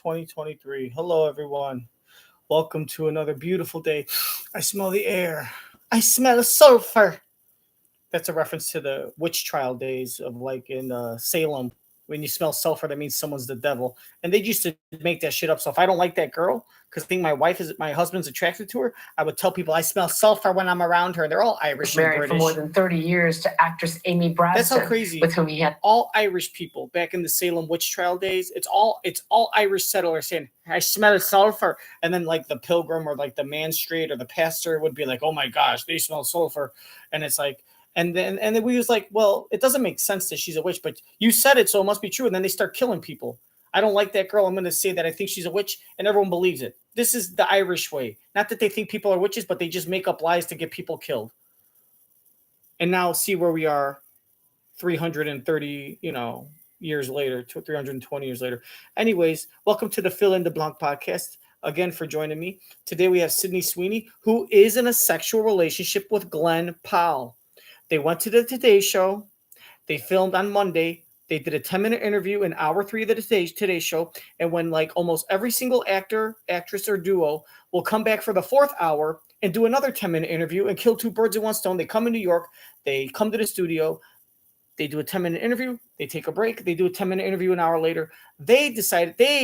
2023. Hello, everyone. Welcome to another beautiful day. I smell the air. I smell sulfur. That's a reference to the witch trial days of like in Salem. When you smell sulfur, that means someone's the devil. And they used to make that shit up. So if I don't like that girl, because I think my husband's attracted to her, I would tell people I smell sulfur when I'm around her. They're all Irish and Married British. for more than 30 years to actress Amy That's how Bradston, crazy. with whom he had all Irish people back in the Salem witch trial days. It's all Irish settlers saying, "I smell sulfur," and then like the pilgrim or like the man straight or the pastor would be like, "Oh my gosh, they smell sulfur," and it's like. And then we was like, well, it doesn't make sense that she's a witch, but you said it, so it must be true. And then they start killing people. I don't like that girl. I'm going to say that I think she's a witch, and everyone believes it. This is the Irish way. Not that they think people are witches, but they just make up lies to get people killed. And now see where we are 330, years later, 320 years later. Anyways, welcome to the Fill in the Blanc podcast. Again, for joining me. Today we have Sydney Sweeney, who is in a sexual relationship with Glenn Powell. They went to the Today Show. They filmed on Monday. They did a 10-minute interview in hour 3 of the Today Show. And when like almost every single actor, actress, or duo will come back for the 4th hour and do another 10-minute interview and kill 2 birds in one stone. They come in New York. They come to the studio. They do a 10-minute interview. They take a break. They do a 10-minute interview an hour later. They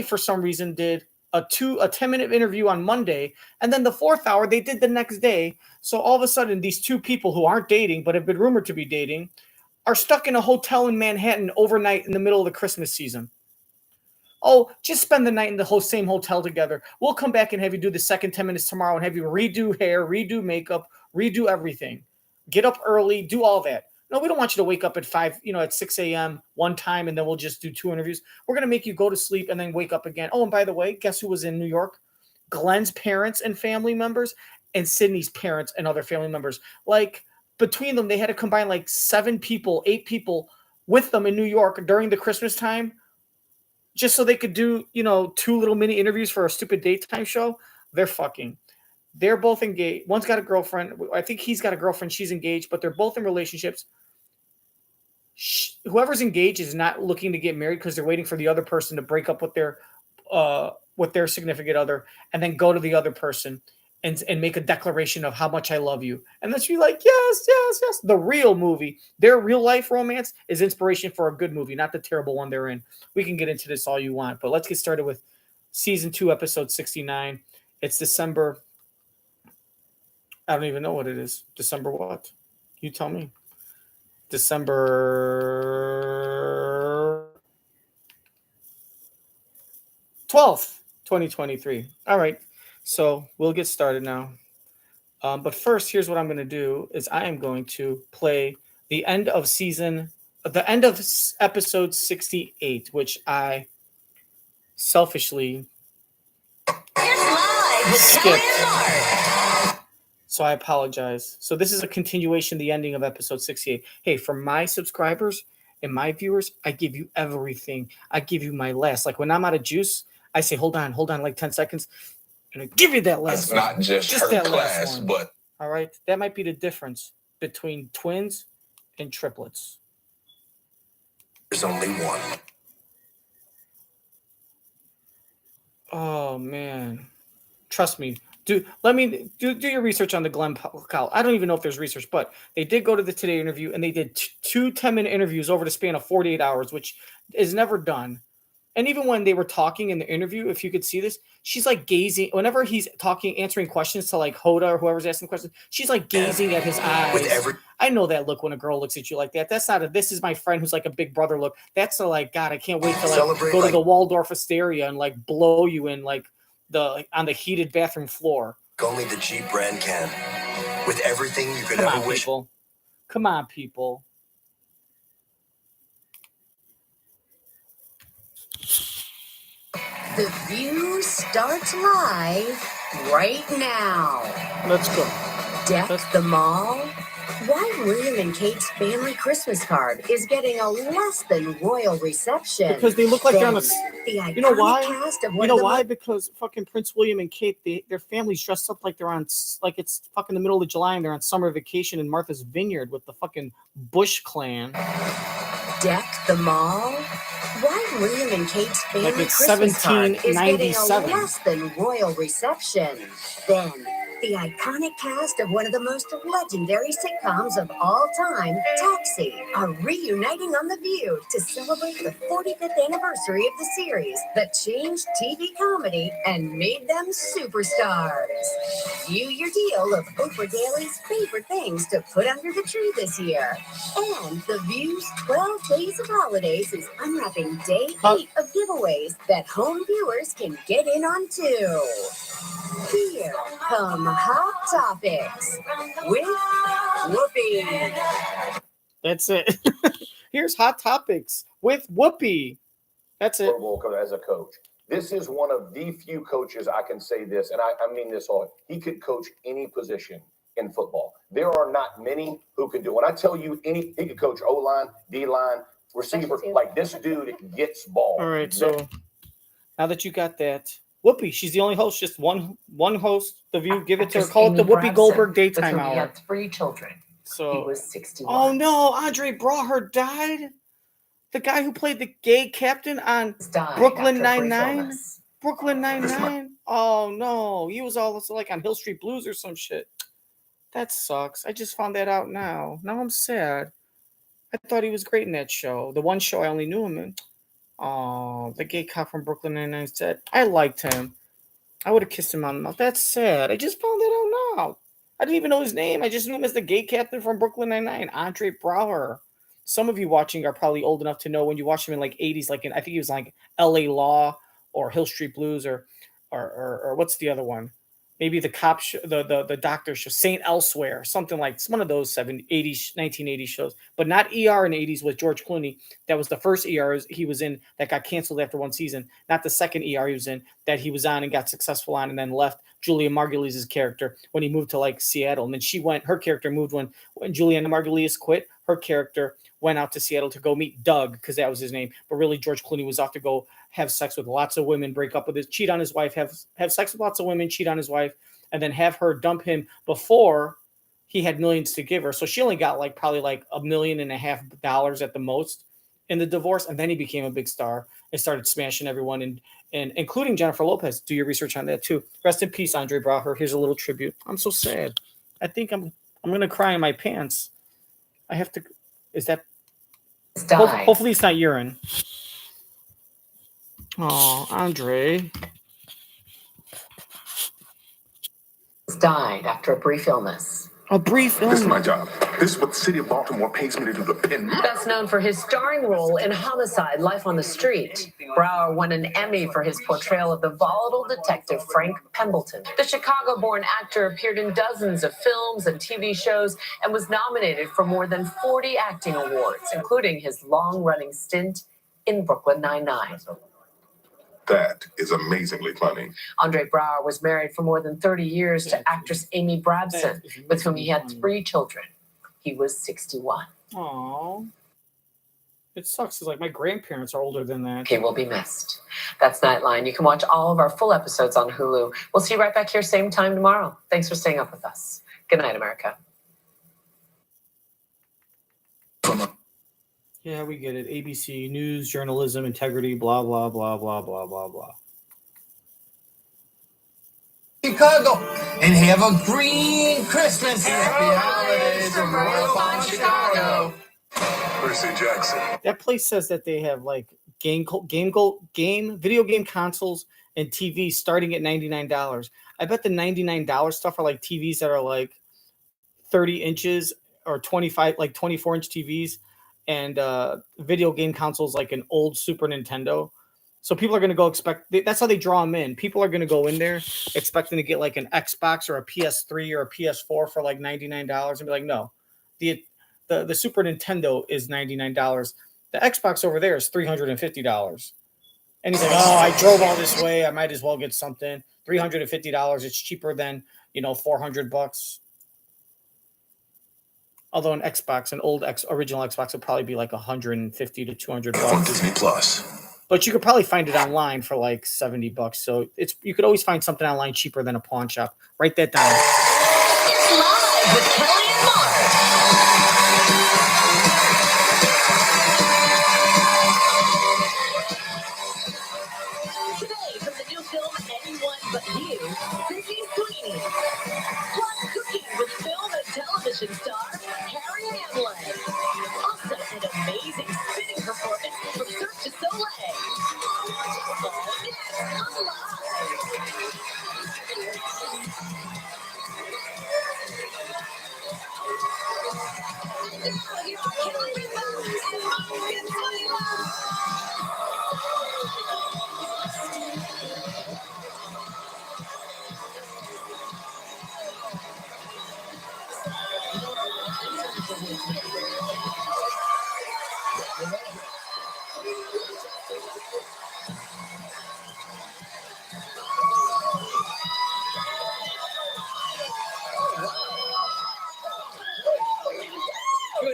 for some reason, did a 10-minute interview on Monday, and then the 4th hour they did the next day. So all of a sudden, these 2 people who aren't dating but have been rumored to be dating are stuck in a hotel in Manhattan overnight in the middle of the Christmas season. Oh, just spend the night in the same hotel together. We'll come back and have you do the second 10 minutes tomorrow and have you redo hair, redo makeup, redo everything. Get up early, do all that. No, we don't want you to wake up at 6 a.m. one time and then we'll just do 2 interviews. We're going to make you go to sleep and then wake up again. Oh, and by the way, guess who was in New York? Glenn's parents and family members and Sydney's parents and other family members. Like, between them, they had to combine like 7 people, 8 people with them in New York during the Christmas time just so they could do, 2 little mini interviews for a stupid daytime show. They're fucking. They're both engaged. One's got a girlfriend. I think he's got a girlfriend. She's engaged, but they're both in relationships. Whoever's engaged is not looking to get married because they're waiting for the other person to break up with their significant other and then go to the other person and make a declaration of how much I love you. And then she's like, yes, yes, yes. The real movie, their real life romance is inspiration for a good movie, not the terrible one they're in. We can get into this all you want, but let's get started with season 2, episode 69. It's December. I don't even know what it is. December what? You tell me. December 12th, 2023. All right. So we'll get started now. But first, here's what I'm going to do is I am going to play the end of episode 68, which I selfishly skipped. So I apologize. So this is a continuation, the ending of episode 68. Hey, for my subscribers and my viewers, I give you everything. I give you my last. Like when I'm out of juice, I say, hold on, like 10 seconds. And I give you that last one. It's not just her that class, but... All right? That might be the difference between twins and triplets. There's only one. Oh, man. Trust me. Do your research on the Glenn Powell. I don't even know if there's research, but they did go to the Today interview and they did 2 10-minute interviews over the span of 48 hours, which is never done. And even when they were talking in the interview, if you could see this, she's like gazing. Whenever he's talking, answering questions to like Hoda or whoever's asking questions, she's like gazing at his eyes. I know that look when a girl looks at you like that. That's not this is my friend who's like a big brother look. That's like, God, I can't wait to like go to the Waldorf Astoria and like blow you in like on the heated bathroom floor. Only the Jeep brand can. With everything you could ever wish. Come on, people. The View starts live right now. Let's go. Deck the Mall? Why William and Kate's family Christmas card is getting a less than royal reception. Because they look like they're on a... You know why? Because fucking Prince William and Kate, their family's dressed up like they're on... Like it's fucking the middle of July and they're on summer vacation in Martha's Vineyard with the fucking Bush clan. Deck the Mall? Why William and Kate's family Like it's Christmas card is getting a 1797. less than royal reception. Then, the iconic cast of one of the most legendary sitcoms of all time, Taxi, are reuniting on The View to celebrate the 45th anniversary of the series that changed TV comedy and made them superstars. View your deal of Oprah Daly's favorite things to put under the tree this year. And The View's 12 Days of Holidays is unwrapping day 8 of giveaways that home viewers can get in on too. Here come Hot Topics with Whoopi. That's it. Here's Hot Topics with Whoopi. That's it. As a coach. This is one of the few coaches I can say this, and I mean this all. He could coach any position in football. There are not many who can do it. When I tell you he could coach O-line, D-line, receiver, like this dude gets ball. All right, so now that you got that, Whoopi, she's the only host, just one host. The View, give it to her. Call it the Whoopi Goldberg Daytime Hour. He had 3 children. So he was 61. Oh no, Andre Braugher died. The guy who played the gay captain on Brooklyn Nine-Nine. Brooklyn Nine-Nine. Oh no, he was also like on Hill Street Blues or some shit. That sucks. I just found that out now. Now I'm sad. I thought he was great in that show. The one show I only knew him in. Oh, the gay cop from Brooklyn Nine-Nine's dead. I liked him. I would have kissed him on the mouth. That's sad. I just found that out now. I didn't even know his name. I just knew him as the gay captain from Brooklyn Nine-Nine, Andre Braugher. Some of you watching are probably old enough to know when you watched him in like 80s, like in, I think he was like L.A. Law or Hill Street Blues or what's the other one? Maybe the cop show, the doctor show, Saint Elsewhere, something like one of those 80s, 1980s shows, but not ER in the 80s with George Clooney. That was the first ER he was in that got canceled after one season. Not the second ER he was in that he was on and got successful on and then left. Julia Margulies' character when he moved to like Seattle. And then her character moved when Juliana Margulies quit. Her character went out to Seattle to go meet Doug because that was his name. But really, George Clooney was off to go have sex with lots of women, break up with cheat on his wife, have sex with lots of women, cheat on his wife, and then have her dump him before he had millions to give her. So she only got probably $1.5 million at the most in the divorce. And then he became a big star and started smashing everyone, and including Jennifer Lopez. Do your research on that too. Rest in peace, Andre Braugher. Here's a little tribute. I'm so sad. I think I'm gonna cry in my pants. I have to. Is that? Hopefully it's not urine. Oh, Andre. Died after a brief illness. A brief illness. This is my job. This is what the city of Baltimore pays me to do, to pin. Best known for his starring role in Homicide: Life on the Street, Brower won an Emmy for his portrayal of the volatile detective Frank Pembleton. The Chicago-born actor appeared in dozens of films and TV shows and was nominated for more than 40 acting awards, including his long-running stint in Brooklyn Nine-Nine. That is amazingly funny. Andre Braugher was married for more than 30 years to actress Amy Brabson, with whom he had 3 children. He was 61. Aww. It sucks. It's like my grandparents are older than that. He will be missed. That's Nightline. You can watch all of our full episodes on Hulu. We'll see you right back here same time tomorrow. Thanks for staying up with us. Good night, America. Yeah, we get it. ABC, news, journalism, integrity, blah, blah, blah, blah, blah, blah, blah. Chicago, and have a green Christmas. Happy holidays from Royal Palm, Chicago. Percy Jackson. That place says that they have like video game consoles and TVs starting at $99. I bet the $99 stuff are like TVs that are like 30 inches or 24-inch TVs. And video game consoles like an old Super Nintendo. So people are going to go that's how they draw them in. People are going to go in there expecting to get like an Xbox or a PS3 or a PS4 for like $99 and be like, no, the Super Nintendo is $99. The Xbox over there is $350. And he's like, oh, I drove all this way. I might as well get something. $350. It's cheaper than, $400. Although an Xbox, original Xbox would probably be like $150 to $200. On Disney Plus. But you could probably find it online for like $70. So you could always find something online cheaper than a pawn shop. Write that down. It's live with Kelly and Mark. Good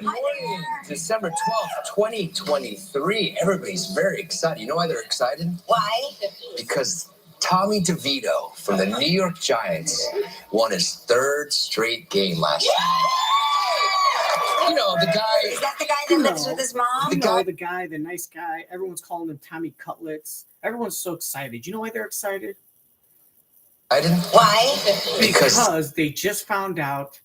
morning. December 12th, 2023. Everybody's very excited. You know why they're excited? Why? Because Tommy DeVito from the New York Giants won his third straight game last year. You know, the guy. Is that the guy that lives with his mom? The nice guy. Everyone's calling him Tommy Cutlets. Everyone's so excited. You know why they're excited? I didn't. Why? Because they just found out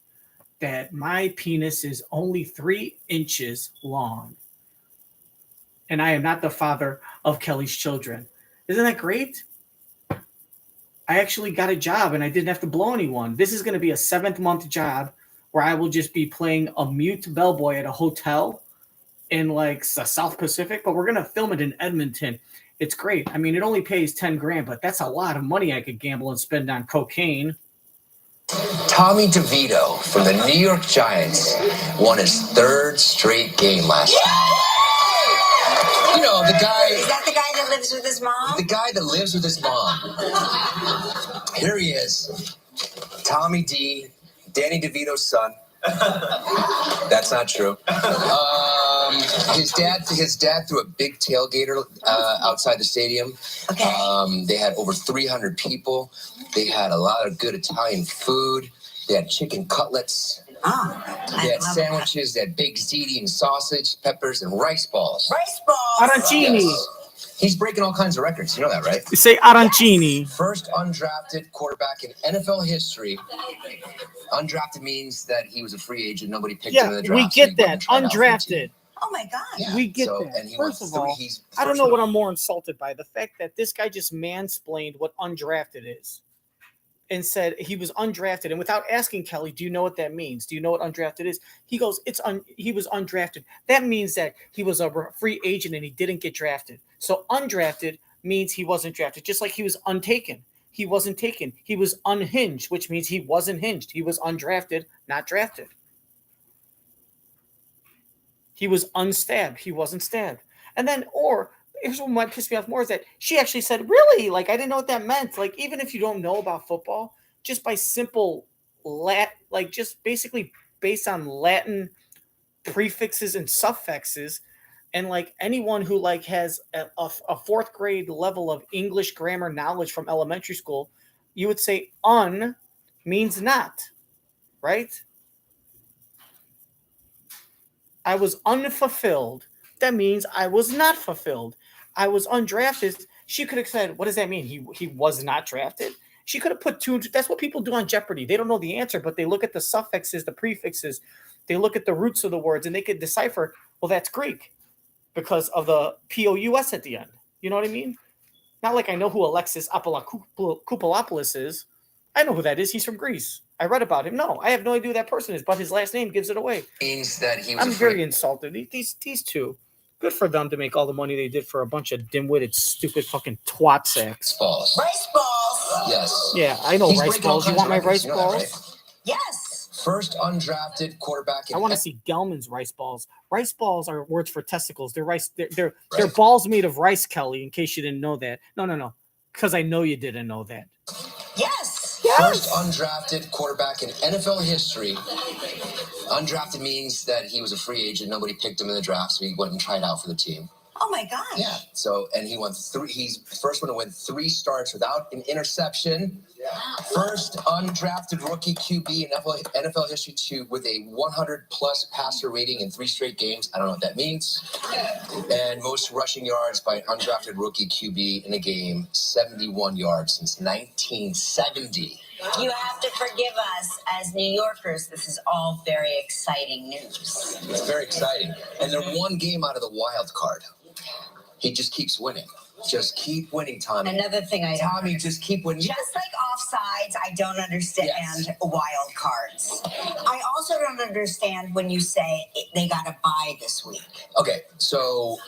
that my penis is only 3 inches long. And I am not the father of Kelly's children. Isn't that great? I actually got a job and I didn't have to blow anyone. This is going to be a 7th-month job where I will just be playing a mute bellboy at a hotel in like the South Pacific, but we're going to film it in Edmonton. It's great. I mean, it only pays 10 grand, but that's a lot of money I could gamble and spend on cocaine. Tommy DeVito from the New York Giants won his third straight game last year. You know, the guy. Is that the guy that lives with his mom? The guy that lives with his mom. Here he is. Tommy D, Danny DeVito's son. That's not true. His dad threw a big tailgater outside the stadium. Okay. They had over 300 people. They had a lot of good Italian food. They had chicken cutlets. Oh, They had sandwiches. They had baked ziti and sausage, peppers, and rice balls. Rice balls. Arancini. Yes. He's breaking all kinds of records. You know that, right? You say arancini. First undrafted quarterback in NFL history. Undrafted means that he was a free agent. Nobody picked him in the draft. We get that. Undrafted. Oh my God. Yeah. We get So, that. and he First won of all, he's I don't first know what one. I'm more insulted by. The fact that this guy just mansplained what undrafted is and said he was undrafted. And without asking Kelly, do you know what that means? Do you know what undrafted is? He goes, he was undrafted. That means that he was a free agent and he didn't get drafted. So undrafted means he wasn't drafted, just like he was untaken. He wasn't taken. He was unhinged, which means he wasn't hinged. He was undrafted, not drafted. He was unstabbed. He wasn't stabbed. And then, or here's what might piss me off more is that she actually said, really? Like, I didn't know what that meant. Like, even if you don't know about football, just by simple just basically based on Latin prefixes and suffixes, and like anyone who like has a 4th grade level of English grammar knowledge from elementary school, you would say un means not, right? I was unfulfilled. That means I was not fulfilled. I was undrafted. She could have said, what does that mean? He was not drafted. She could have put 2. That's what people do on Jeopardy. They don't know the answer, but they look at the suffixes, the prefixes. They look at the roots of the words, and they could decipher, well, that's Greek because of the P-O-U-S at the end. You know what I mean? Not like I know who Alexis Koupalopoulos is. I know who that is. He's from Greece. I read about him. No, I have no idea who that person is, but his last name gives it away. Means that he was I'm very insulted. These two. Good for them to make all the money they did for a bunch of dim-witted, stupid fucking twat sacks. balls. Rice balls. Yes. Yeah, I know He's rice breaking all balls. You kinds want of my rice records. You know that, balls? right? Yes. First undrafted quarterback in I want to see Gelman's rice balls. Rice balls are words for testicles. They're rice. They're Right. balls made of rice, Kelly. In case you didn't know that. No. Because I know you didn't know that. Yes. First undrafted quarterback in NFL history. Undrafted means that he was a free agent. Nobody picked him in the draft, so he went and tried out for the team. Oh my gosh. Yeah. So, and he won 3. He's the first one to win 3 starts without an interception. First undrafted rookie QB in NFL history with a 100+ passer rating in 3 straight games. I don't know what that means. And most rushing yards by an undrafted rookie QB in a game, 71 yards since 1970. You have to forgive us as New Yorkers. This is all very exciting news. It's very exciting. And they're 1 game out of the wild card. He just keeps winning. Just keep winning, Tommy. Another thing I don't Tommy, just keep winning. Just like offsides, I don't understand wild cards. I also don't understand when you say they got to buy this week. Okay, so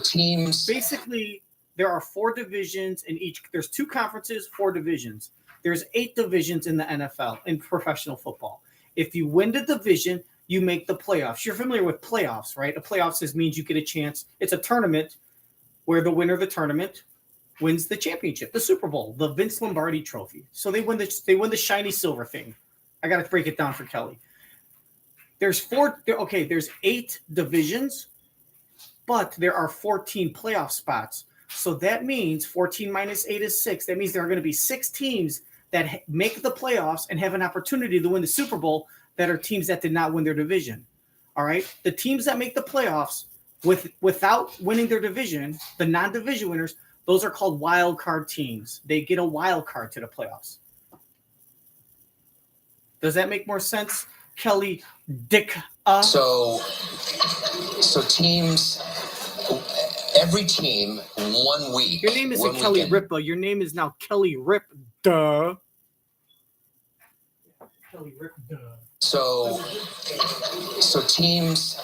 teams. Basically, there are 4 divisions in each. There's 2 conferences, 4 divisions. There's 8 divisions in the NFL, in professional football. If you win the division, you make the playoffs. You're familiar with playoffs, right? A playoffs means you get a chance. It's a tournament where the winner of the tournament wins the championship, the Super Bowl, the Vince Lombardi Trophy. So they win the shiny silver thing. I got to break it down for Kelly. There's 8 divisions, but there are 14 playoff spots. So that means 14 minus 8 is 6. That means there are going to be 6 teams that make the playoffs and have an opportunity to win the Super Bowl that are teams that did not win their division. All right? The teams that make the playoffs without winning their division, the non-division winners, those are called wild card teams. They get a wild card to the playoffs. Does that make more sense, Kelly Dick? So teams, every team, 1 week. Your name isn't Kelly Ripa. Your name is now Kelly Rip. Duh. Kelly Rip. Duh. So teams,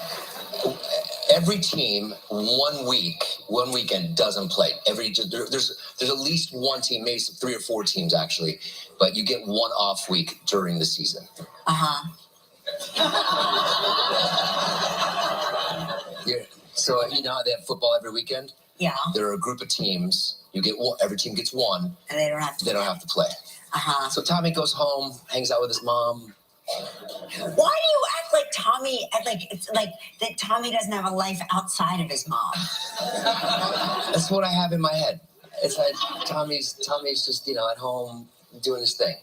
every team, 1 week, 1 weekend doesn't play. There's at least one team, maybe 3 or 4 teams actually, but you get 1 off week during the season. Yeah. So you know how they have football every weekend? Yeah. There are a group of teams. You get one. Every team gets 1, And they don't have to. They don't have to play. So Tommy goes home, hangs out with his mom. Why do you act like Tommy? It's like that Tommy doesn't have a life outside of his mom. That's what I have in my head. It's like Tommy's just at home doing his thing.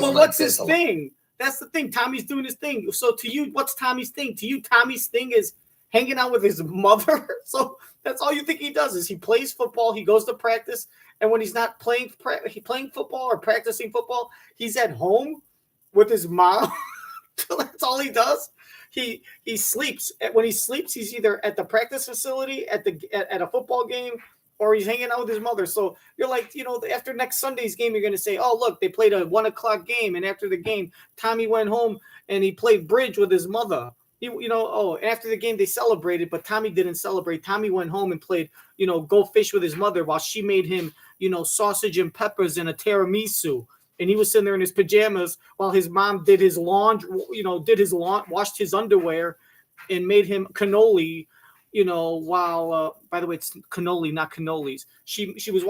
Well, what's his thing? That's the thing. Tommy's doing his thing. So to you, what's Tommy's thing? To you, Tommy's thing is hanging out with his mother. So that's all you think he does is he plays football. He goes to practice. And when he's not playing football or practicing football, he's at home with his mom. That's all he does. He sleeps. When he sleeps, he's either at the practice facility, at a football game, or he's hanging out with his mother. So you're like, after next Sunday's game, you're going to say, oh, look, they played a 1:00 game. And after the game, Tommy went home and he played bridge with his mother. After the game, they celebrated, but Tommy didn't celebrate. Tommy went home and played, go fish with his mother while she made him, sausage and peppers and a tiramisu. And he was sitting there in his pajamas while his mom did his laundry, washed his underwear and made him cannoli, by the way, it's cannoli, not cannolis. She was,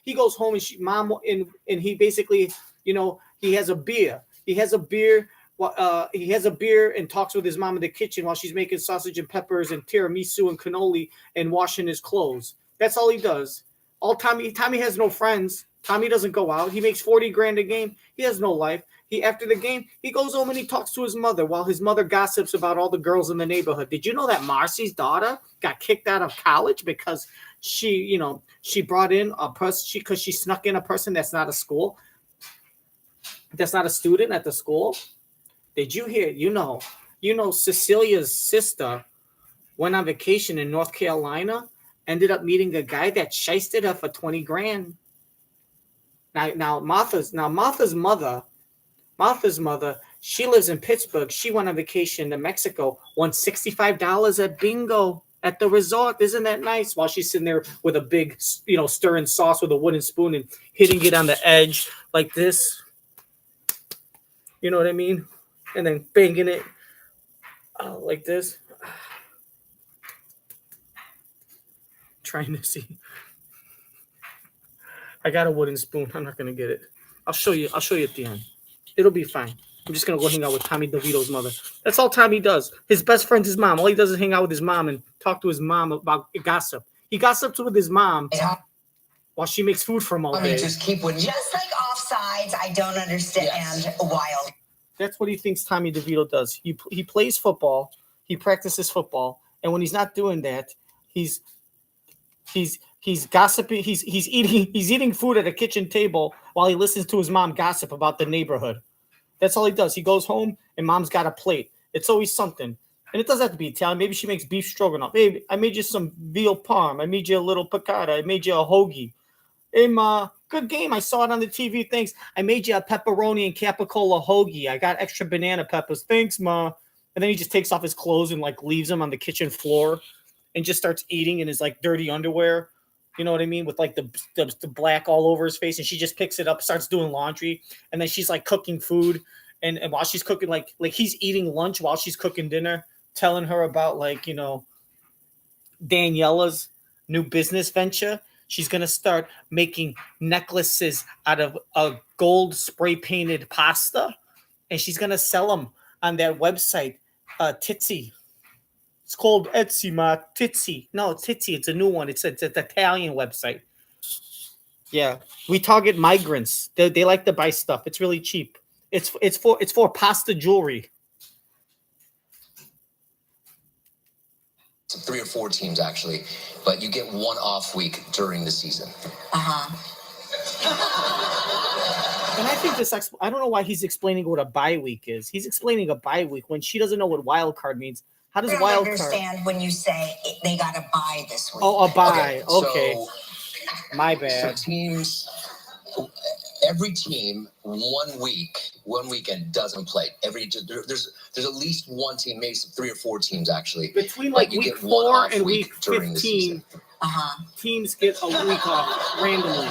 he goes home and he basically, he has a beer. He has a beer and talks with his mom in the kitchen while she's making sausage and peppers and tiramisu and cannoli and washing his clothes. That's all he does. Tommy has no friends. Tommy doesn't go out. He makes $40,000 a game. He has no life. After the game, he goes home and he talks to his mother while his mother gossips about all the girls in the neighborhood. Did you know that Marcy's daughter got kicked out of college because she brought in a person because she snuck in a person that's not a student at the school? Did you hear? Cecilia's sister went on vacation in North Carolina, ended up meeting a guy that shysted her for $20,000. Now Martha's mother, she lives in Pittsburgh. She went on vacation to Mexico, won $65 at bingo at the resort. Isn't that nice? While she's sitting there with a big, stirring sauce with a wooden spoon and hitting it on the edge like this. You know what I mean? And then banging it like this. Trying to see. I got a wooden spoon. I'm not going to get it. I'll show you at the end. It'll be fine. I'm just going to go hang out with Tommy DeVito's mother. That's all Tommy does. His best friend's his mom. All he does is hang out with his mom and talk to his mom about gossip. He gossips with his mom while she makes food for him all day. Just keep winning. Just like offsides, I don't understand wild. That's what he thinks Tommy DeVito does. He plays football. He practices football. And when he's not doing that, he's gossiping. He's eating food at a kitchen table while he listens to his mom gossip about the neighborhood. That's all he does. He goes home and mom's got a plate. It's always something. And it doesn't have to be Italian. Maybe she makes beef stroganoff. Hey, I made you some veal parm. I made you a little piccata. I made you a hoagie. Hey, Ma, good game. I saw it on the TV. Thanks. I made you a pepperoni and capicola hoagie. I got extra banana peppers. Thanks, Ma. And then he just takes off his clothes and like leaves them on the kitchen floor and just starts eating in his like dirty underwear. You know what I mean? With like the black all over his face. And she just picks it up, starts doing laundry. And then she's like cooking food. And while she's cooking, like he's eating lunch while she's cooking dinner, telling her about like, you know, Daniela's new business venture. She's going to start making necklaces out of a gold spray painted pasta. And she's going to sell them on that website, Titsy. It's called Etsy, Ma. Titsy. No, Titsy. It's a new one. It's an Italian website. Yeah. We target migrants. They like to buy stuff. It's really cheap. It's for pasta jewelry. 3 or 4 teams actually, but you get one off week during the season. And I think this, I don't know why he's explaining what a bye week is. He's explaining a bye week when she doesn't know what wild card means. How does wild card? I understand when you say they got a bye this week. Oh, a bye. Okay. So, my bad. So every team, 1 weekend doesn't play. There's at least one team, maybe 3 or 4 teams actually. Between like week 4 and week 15, teams get a week off randomly.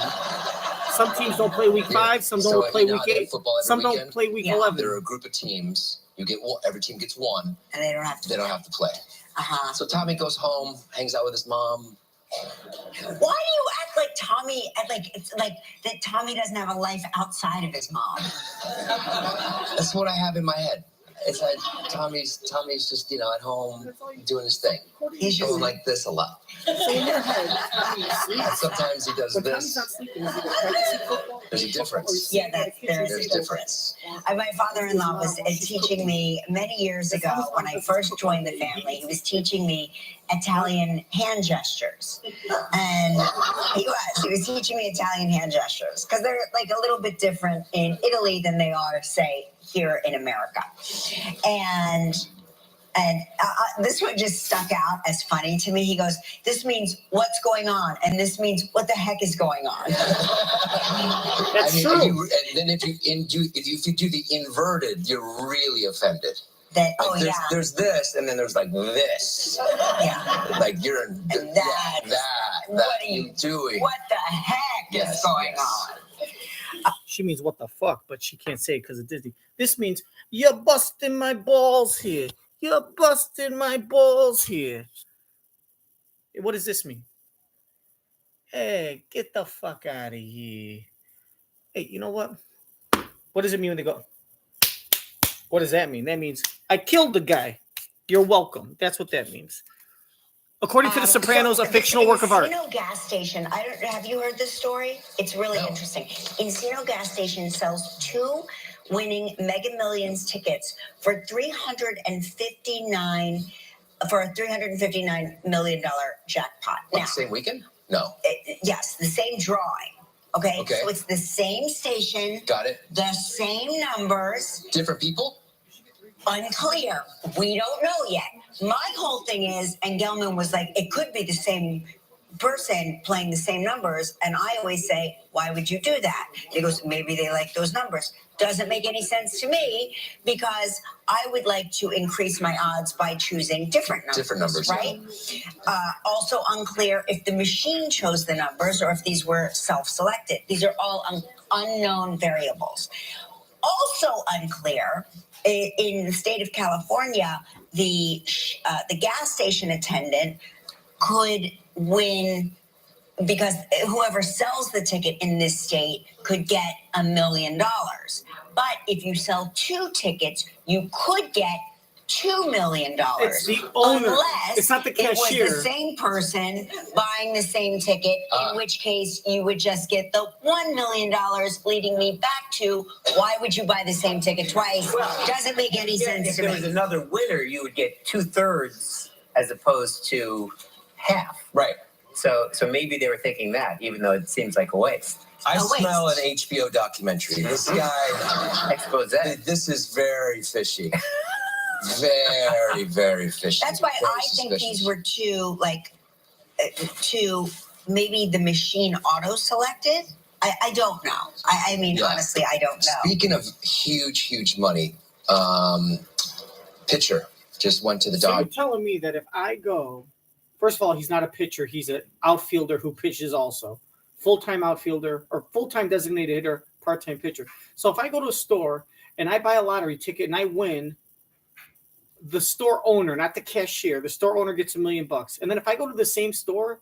Some teams don't play week 5, some don't play week 8, some don't play week 11. There are a group of teams. You get one, every team gets one, and they don't have to play. So Tommy goes home, hangs out with his mom. Why do you act like Tommy, it's like that Tommy doesn't have a life outside of his mom? That's what I have in my head. It's like Tommy's just, you know, at home doing his thing. He's just going like this a lot. And sometimes he does this. There's a difference. Yeah, there's a difference. My father-in-law was teaching me many years ago when I first joined the family. He was teaching me Italian hand gestures. And he was teaching me Italian hand gestures because they're like a little bit different in Italy than they are, say, here in America. And this one just stuck out as funny to me. He goes, this means what's going on, and this means what the heck is going on. That's true. And then if you do the inverted, you're really offended. There's this, and then there's like this. Yeah. Like you're in that. What are you doing? What the heck is going on? She means what the fuck, but she can't say it because of Disney. This means you're busting my balls here. You're busting my balls here. What does this mean? Hey, get the fuck out of here. Hey, you know what? What does it mean when they go? What does that mean? That means I killed the guy. You're welcome. That's what that means. According to The Sopranos, a fictional work of art. Encino gas station. Have you heard this story? It's really interesting. Encino gas station sells 2 winning Mega Millions tickets for $359 million jackpot. Now, the same weekend? No. Yes, the same drawing. Okay, so it's the same station. Got it. The same numbers. Different people? Unclear. We don't know yet. My whole thing is, and Gelman was like, it could be the same person playing the same numbers. And I always say, why would you do that? He goes, maybe they like those numbers. Doesn't make any sense to me because I would like to increase my odds by choosing different numbers. Right? Yeah. Also unclear if the machine chose the numbers or if these were self-selected. These are all unknown variables. Also unclear, in the state of California, the gas station attendant could win because whoever sells the ticket in this state could get $1 million. But if you sell 2 tickets, you could get $2 million. It's the owner. Unless it's not the cashier. It was the same person buying the same ticket, in which case you would just get the $1 million, leading me back to why would you buy the same ticket twice? Doesn't make any sense to me. If there was another winner, you would get 2/3 as opposed to half. Right. So maybe they were thinking that, even though it seems like a waste. I smell an HBO documentary. This guy, expose. This is very fishy. Very, very efficient. That's why Very I think suspicious. these were too maybe the machine auto selected. I don't know. I mean, Yeah. honestly, I don't know. Speaking of huge money, pitcher just went to the So you're dog. telling me that if I go, first of all, he's not a pitcher; he's an outfielder who pitches also, full-time outfielder or full-time designated hitter, part-time pitcher. So if I go to a store and I buy a lottery ticket and I win, the store owner, not the cashier, the store owner gets $1 million. And then if I go to the same store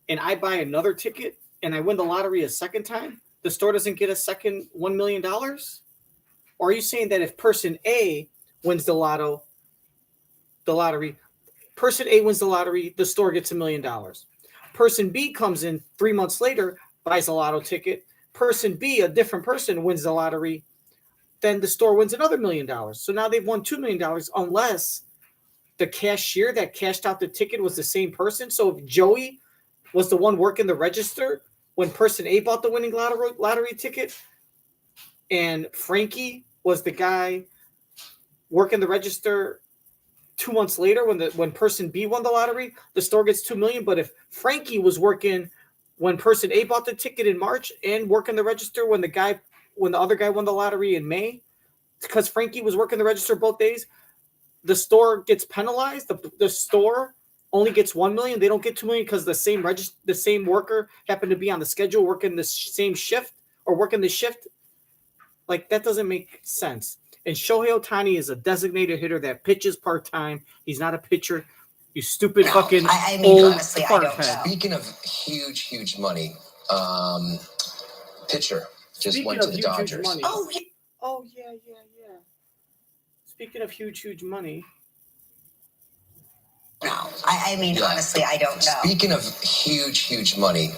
and I buy another ticket and I win the lottery a second time, the store doesn't get a second $1 million? Or are you saying that if person A wins the lottery, person A wins the lottery, the store gets $1 million. Person B comes in 3 months later, buys a lotto ticket. Person B, a different person, wins the lottery. Then the store wins another $1 million. So now they've won $2 million unless the cashier that cashed out the ticket was the same person. So if Joey was the one working the register when person A bought the winning lottery ticket and Frankie was the guy working the register 2 months later when person B won the lottery, the store gets $2 million. But if Frankie was working when person A bought the ticket in March and working the register when the other guy won the lottery in May, because Frankie was working the register both days, the store gets penalized. The store only gets $1 million. They don't get $2 million because the same worker happened to be on the schedule working the same shift or working the shift. Like, that doesn't make sense. And Shohei Ohtani is a designated hitter that pitches part-time. He's not a pitcher. You stupid fucking I mean, old honestly, I fart don't head. know. Speaking of huge money, pitcher just Speaking went to of the huge Dodgers. money. Oh, yeah. Oh, yeah. Speaking of huge money. No. I mean, Yeah. honestly, I don't know. Speaking of huge money,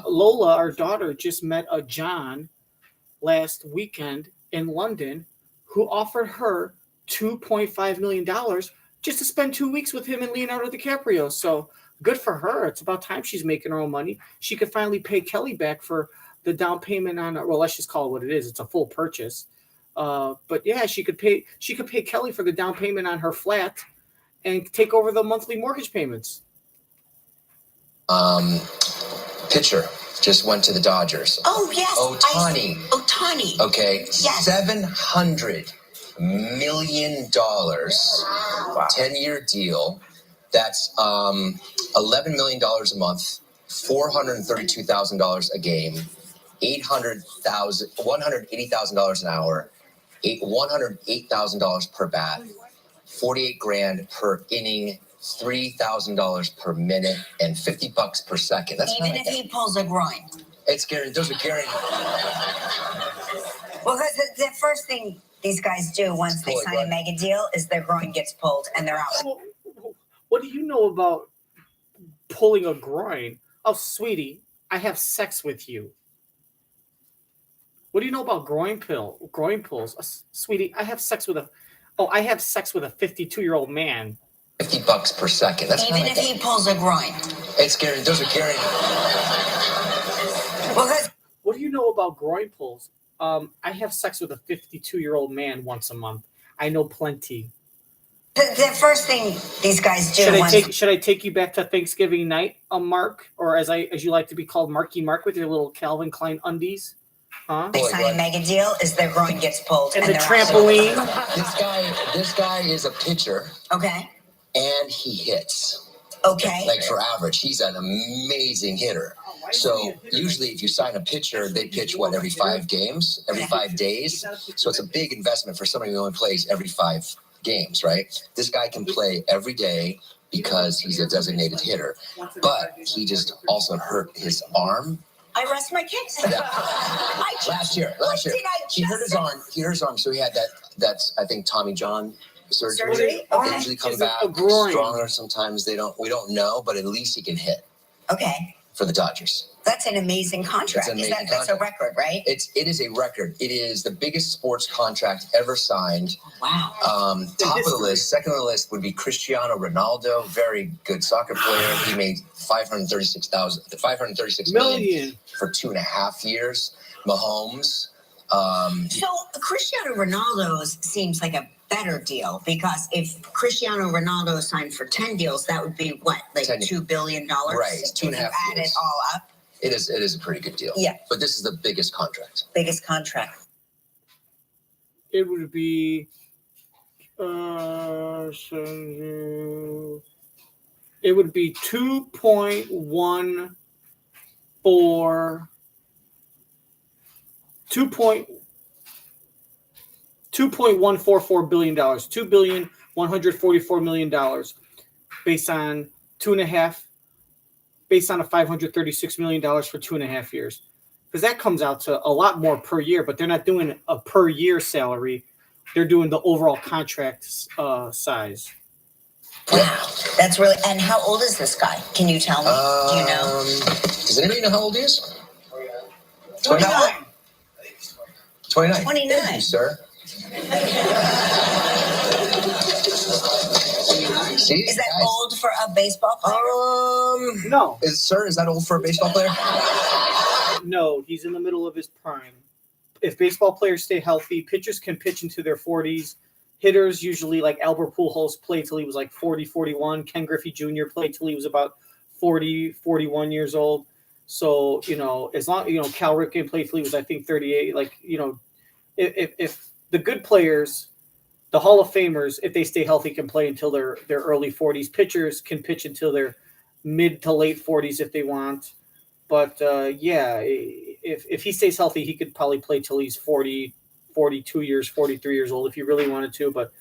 Lola, our daughter, just met a John last weekend in London who offered her $2.5 million just to spend 2 weeks with him and Leonardo DiCaprio. So good for her. It's about time she's making her own money. She could finally pay Kelly back for the down payment on, well, let's just call it what it is. It's a full purchase. But yeah, she could pay Kelly for the down payment on her flat and take over the monthly mortgage payments. pitcher just went to the Dodgers. Oh, yes. Ohtani. Ohtani. Okay, Yes. $700 million, 10-year deal. That's $11 million a month, $432,000 a game, $180,000 an hour, $108,000 per bat, $48,000 per inning, $3,000 per minute, and $50 per second. That's Even not if he pulls a groin. It's guaranteed. Those are guaranteed. Well, the first thing these guys do once they Pull a sign a groin. mega deal is their groin gets pulled and they're out. What do you know about pulling a groin? Oh, sweetie, I have sex with you. What do you know about groin pulls? Sweetie, I have sex with a 52-year-old man. $50 per second. That's Even not if he pulls a groin. It's guaranteed. Those are guaranteed. Well, What do you know about groin pulls? I have sex with a 52-year-old man once a month. I know plenty. the first thing these guys do Should I take you back to Thanksgiving night, Mark, or as you like to be called, Marky Mark, with your little Calvin Klein undies? Huh? they sign a mega deal is their groin gets pulled And and the they're trampoline. This guy is a pitcher, out. Okay. and he hits. Okay. Like for average, he's an amazing hitter. So usually, if you sign a pitcher, they pitch every 5 games, every 5 days. So it's a big investment for somebody who only plays every 5 games, right? This guy can play every day because he's a designated hitter, but he just also hurt his arm. I rest my case. Yeah. Last year, did I he hurt his just arm. He hurt his arm, so he had that's I think Tommy John surgery. Surgery? Okay. Usually come Is it back a groin? stronger. Sometimes we don't know, but at least he can hit Okay. for the Dodgers. That's an amazing contract. It's an amazing That's a record, right? It is a record. It is the biggest sports contract ever signed. Wow. Top of the list, second on the list would be Cristiano Ronaldo, very good soccer player. He made $536 million for 2.5 years. Mahomes. So Cristiano Ronaldo seems like a better deal? Because if Cristiano Ronaldo signed for 10 deals, that would be what, like $2 billion? Right, If 2.5 you add it years. all up. It is a pretty good deal. Yeah. But this is the biggest contract. Biggest contract. It would be it would be 2.1 for $2.144 billion, $2,144 million, based on based on a $536 million for 2.5 years. Because that comes out to a lot more per year, but they're not doing a per year salary. They're doing the overall contract size. Wow, that's really. And how old is this guy? Can you tell me? Do you know? Does anybody know how old he is? 29. 29. 29. Thank you, sir. See, Is that guys, old for a baseball player? No. Is that old for a baseball player? No, he's in the middle of his prime. If baseball players stay healthy, pitchers can pitch into their 40s. Hitters usually, like Albert Pujols, played till he was like 40, 41. Ken Griffey Jr. played till he was about 40, 41 years old. So, as long, Cal Ripken played till he was, I think, 38. Like, if the good players, the Hall of Famers, if they stay healthy, can play until their early 40s. Pitchers can pitch until their mid to late 40s if they want. But, if he stays healthy, he could probably play till he's 40, 42 years, 43 years old if he really wanted to. But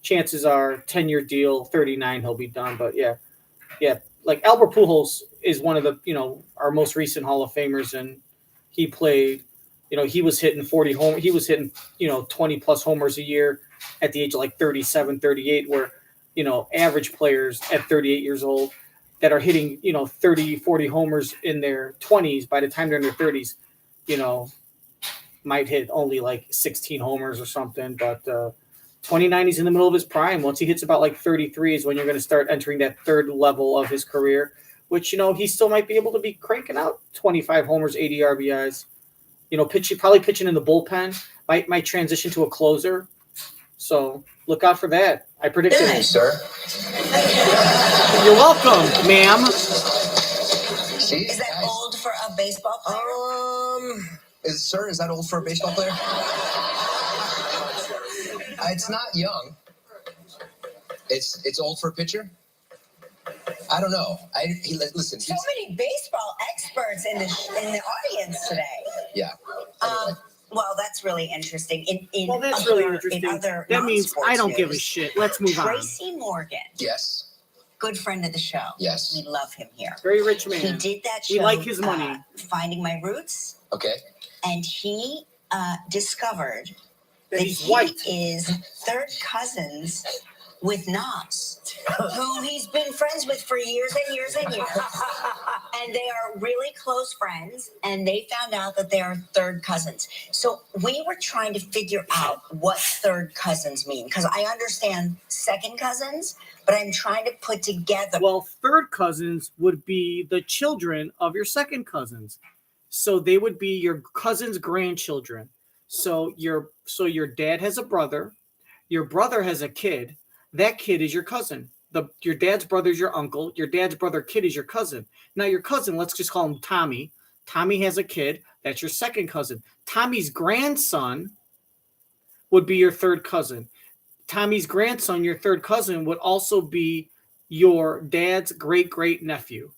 chances are 10-year deal, 39, he'll be done. But, yeah. Like Albert Pujols is one of the, our most recent Hall of Famers, and he played, he was hitting 40 home. He was hitting, 20 plus homers a year at the age of like 37, 38, where, average players at 38 years old that are hitting, 30, 40 homers in their 20s, by the time they're in their 30s, might hit only like 16 homers or something. But 29, he's in the middle of his prime. Once he hits about like 33 is when you're going to start entering that third level of his career, which, he still might be able to be cranking out 25 homers, 80 RBIs. Probably pitching in the bullpen, might transition to a closer. So look out for that. I predicted Thank you, sir. You're welcome, ma'am. See, Is that old for a baseball player? Is that old for a baseball player? It's not young. It's old for a pitcher. I don't know. Listen. So many baseball experts in the audience today. Yeah. Well, that's really interesting. That's really interesting. That means I don't give a shit. Let's move on. Tracy Morgan. Yes. Good friend of the show. Yes. We love him here. Very rich man. He did that show. We like his money. Finding My Roots. Okay. And he discovered that he's white. Is third cousins with Nas, who he's been friends with for years and years and years. And they are really close friends, and they found out that they are third cousins. So we were trying to figure out what third cousins mean, because I understand second cousins, but I'm trying to put together. Well, third cousins would be the children of your second cousins. So they would be your cousin's grandchildren. So your dad has a brother, your brother has a kid. That kid is your cousin. Your dad's brother is your uncle. Your dad's brother kid is your cousin. Now your cousin, let's just call him Tommy. Tommy has a kid. That's your second cousin. Tommy's grandson would be your third cousin. Tommy's grandson, your third cousin, would also be your dad's great-great nephew.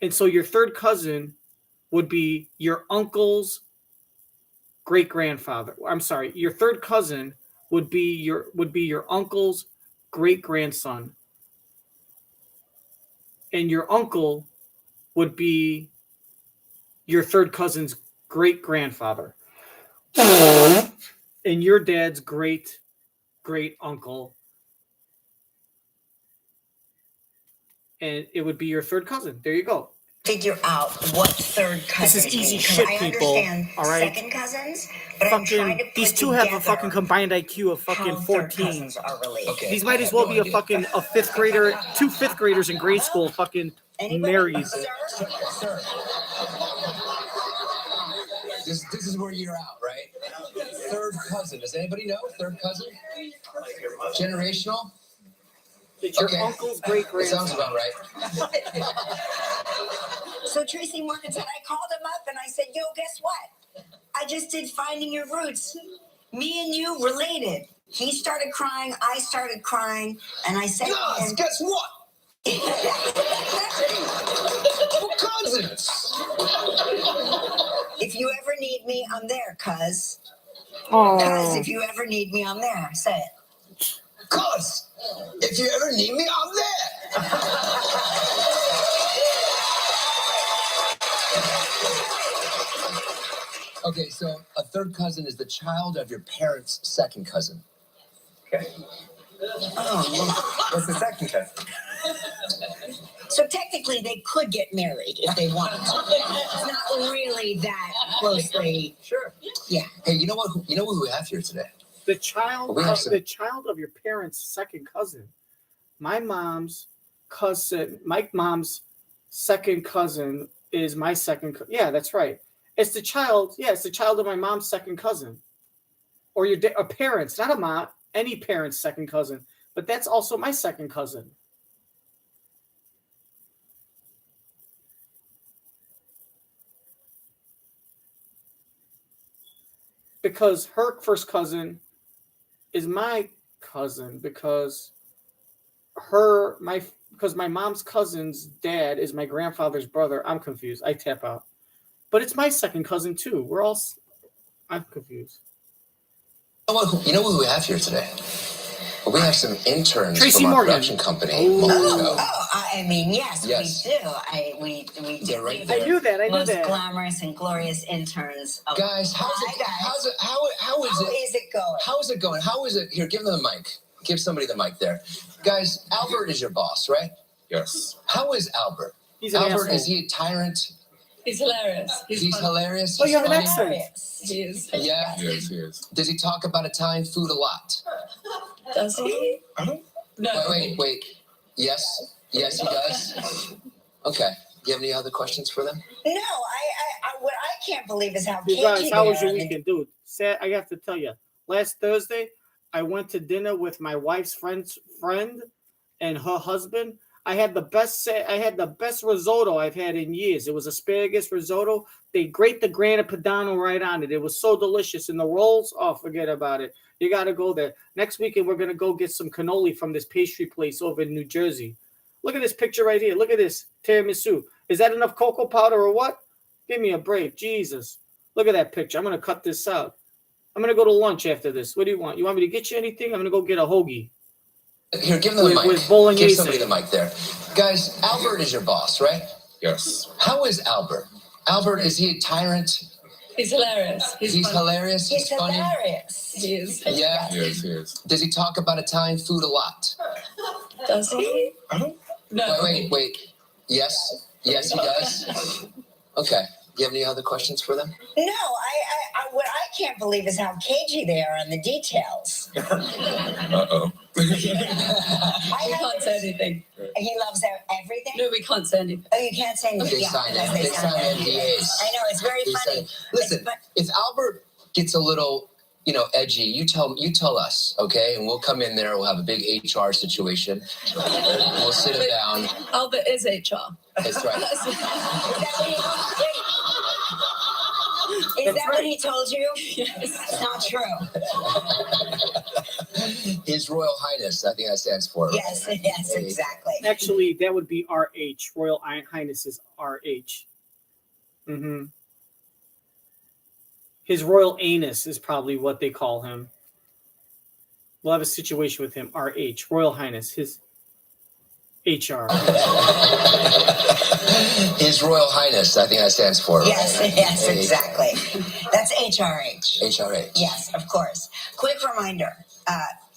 And so your third cousin would be your uncle's great-grandfather. I'm sorry, your third cousin would be your uncle's great-grandson. And your uncle would be your third cousin's great-grandfather. And your dad's great-great-uncle. And it would be your third cousin. There you go. Figure out what third cousins This is easy mean, shit, I people. Understand all right. Second cousins, but I'm trying to put these two have a together fucking combined IQ of fucking how third 14. cousins are related. Okay. These might as well be a fifth grader, two fifth graders in grade school fucking Anybody? married. Sir? This is where you're out, right? Third cousin. Does anybody know? Third cousin? Generational? It's your Okay. uncle's great That grandson. sounds about right. So Tracy Morgan said, I called him up and I said, yo, guess what? I just did Finding Your Roots. Me and you related. He started crying, I started crying, and I said, Yes, guess what? We're cousins. if you ever need me, I'm there, cuz. Oh. Cuz, if you ever need me, I'm there. Say it. Cuz, if you ever need me, I'm there. Okay, so a third cousin is the child of your parents' second cousin. Okay. What's the second cousin? So technically, they could get married if they wanted to. It's not really that closely. Sure. Yeah. Hey, you know what? You know who we have here today? The child, We have of, some- the child of your parents' second cousin. My mom's cousin, my mom's second cousin is my second. Yeah, that's right. It's the child. Yeah, it's the child of my mom's second cousin, or your parents, not a mom, any parent's second cousin. But that's also my second cousin. Because her first cousin is my cousin because my mom's cousin's dad is my grandfather's brother. I'm confused. I tap out. But it's my second cousin too. I'm confused. You know who we have here today? Well, we have some interns Tracy from our Morgan. production company. Oh. I mean, yes, Yes. we do. We do. They're right We're there. I knew that. I knew most that. glamorous and glorious interns. Of Guys, how is it? How is it going? How is it? Here, give them the mic. Give somebody the mic there. Guys, Albert is your boss, right? Yes. How is Albert? He's an Albert, asshole. is he a tyrant? He's hilarious. He's fun. hilarious. Oh, you have an funny? accent. He is. Yeah. Yes, yes. Does he talk about Italian food a lot? Does he? No. Wait. Yes, he does. Okay. Do you have any other questions for them? No, what I can't believe is how You cagey guys, how they was your are. weekend, dude? I have to tell you. Last Thursday, I went to dinner with my wife's friend and her husband. I had the best risotto I've had in years. It was asparagus risotto. They grate the Grana Padano right on it. It was so delicious. And the rolls, oh, forget about it. You got to go there. Next weekend, we're going to go get some cannoli from this pastry place over in New Jersey. Look at this picture right here. Look at this tiramisu. Is that enough cocoa powder or what? Give me a break. Jesus. Look at that picture. I'm going to cut this out. I'm going to go to lunch after this. What do you want? You want me to get you anything? I'm going to go get a hoagie. Here, give them the mic. With bolognese. Give somebody the mic there. Guys, Albert is your boss, right? Yes. How is Albert? Albert, is he a tyrant? He's hilarious. He's fun. hilarious. He's funny. hilarious. He is. Yeah. Yes, yes. Does he talk about Italian food a lot? Does he? No. Wait. Yes, he does. Okay. Do you have any other questions for them? No, what I can't believe is how cagey they are on the details. Uh-oh. We can't say anything. He loves everything. No, we can't say anything. Oh, you can't say anything. They sign NDAs. I know, it's very funny. Listen, if Albert gets a little, edgy, you tell us, okay? And we'll come in there. We'll have a big HR situation. We'll sit him down. Albert is HR. That's right. Is that what he told you? Yes. It's not true. His Royal Highness, I think that stands for. Yes, exactly. Actually, that would be RH. Royal Highness is RH. Mm-hmm. His Royal Anus is probably what they call him. We'll have a situation with him. RH. Royal Highness. His HR. His Royal Highness, I think that stands for. Yes, exactly. That's HRH. HRH. Yes, of course. Quick reminder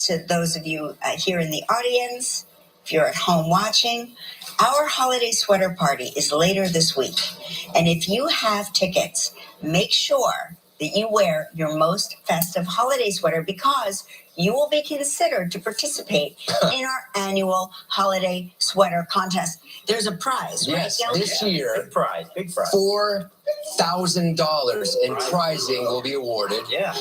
to those of you here in the audience, if you're at home watching, our holiday sweater party is later this week. And if you have tickets, make sure that you wear your most festive holiday sweater because you will be considered to participate in our annual holiday sweater contest. There's a prize, Yes, right, Gil? this year, Big prize. $4,000 in prizing will be awarded. Yeah.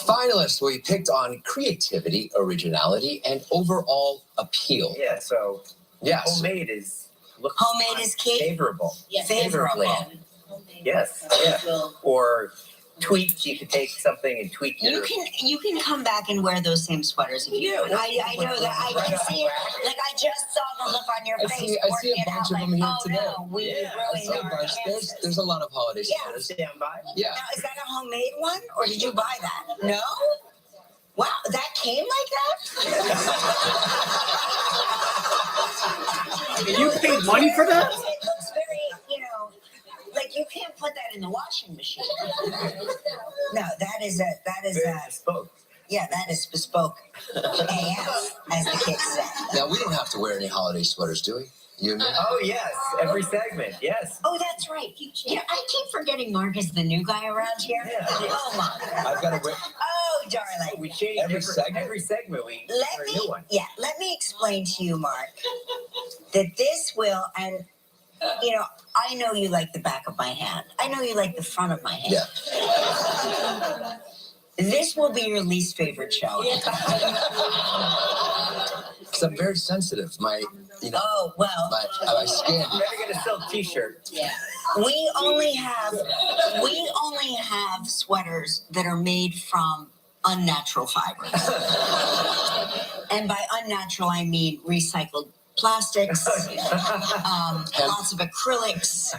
Finalists will be picked on creativity, originality, and overall appeal. Yeah, so Yes. homemade is key. favorable. Yes. Favorably. Yes. Yeah. Or tweak. You could take something and tweak it. You can come back and wear those same sweaters if you want. I know that. I can see it. Like I just saw the look on your face. I see a bunch of them here today. No, we ruined our chances. There's a lot of holiday sweaters. Stand by. Yeah. Now, is that a homemade one, or did you buy that? No. Wow, that came like that? You paid money for that? It looks very, like you can't put that in the washing machine. No, that is Bespoke. yeah, that is bespoke AF, as the kids say. Now, we don't have to wear any holiday sweaters, do we? You and me? Oh yes, every segment. Yes. Oh, that's right. Yeah, I keep forgetting Mark is the new guy around here. Yeah. Oh, Mark. I've got to wear. Oh, darling. We change Every segment? Every segment we Let wear a me, new one. let me explain to you, Mark, that this will, and I know you like the back of my hand. I know you like the front of my hand. Yeah. This will be your least favorite show. Because I'm very sensitive. Oh, well. My skin. Better get a silk T-shirt. Yeah. We only have sweaters that are made from unnatural fibers. And by unnatural, I mean recycled plastics, lots of acrylics,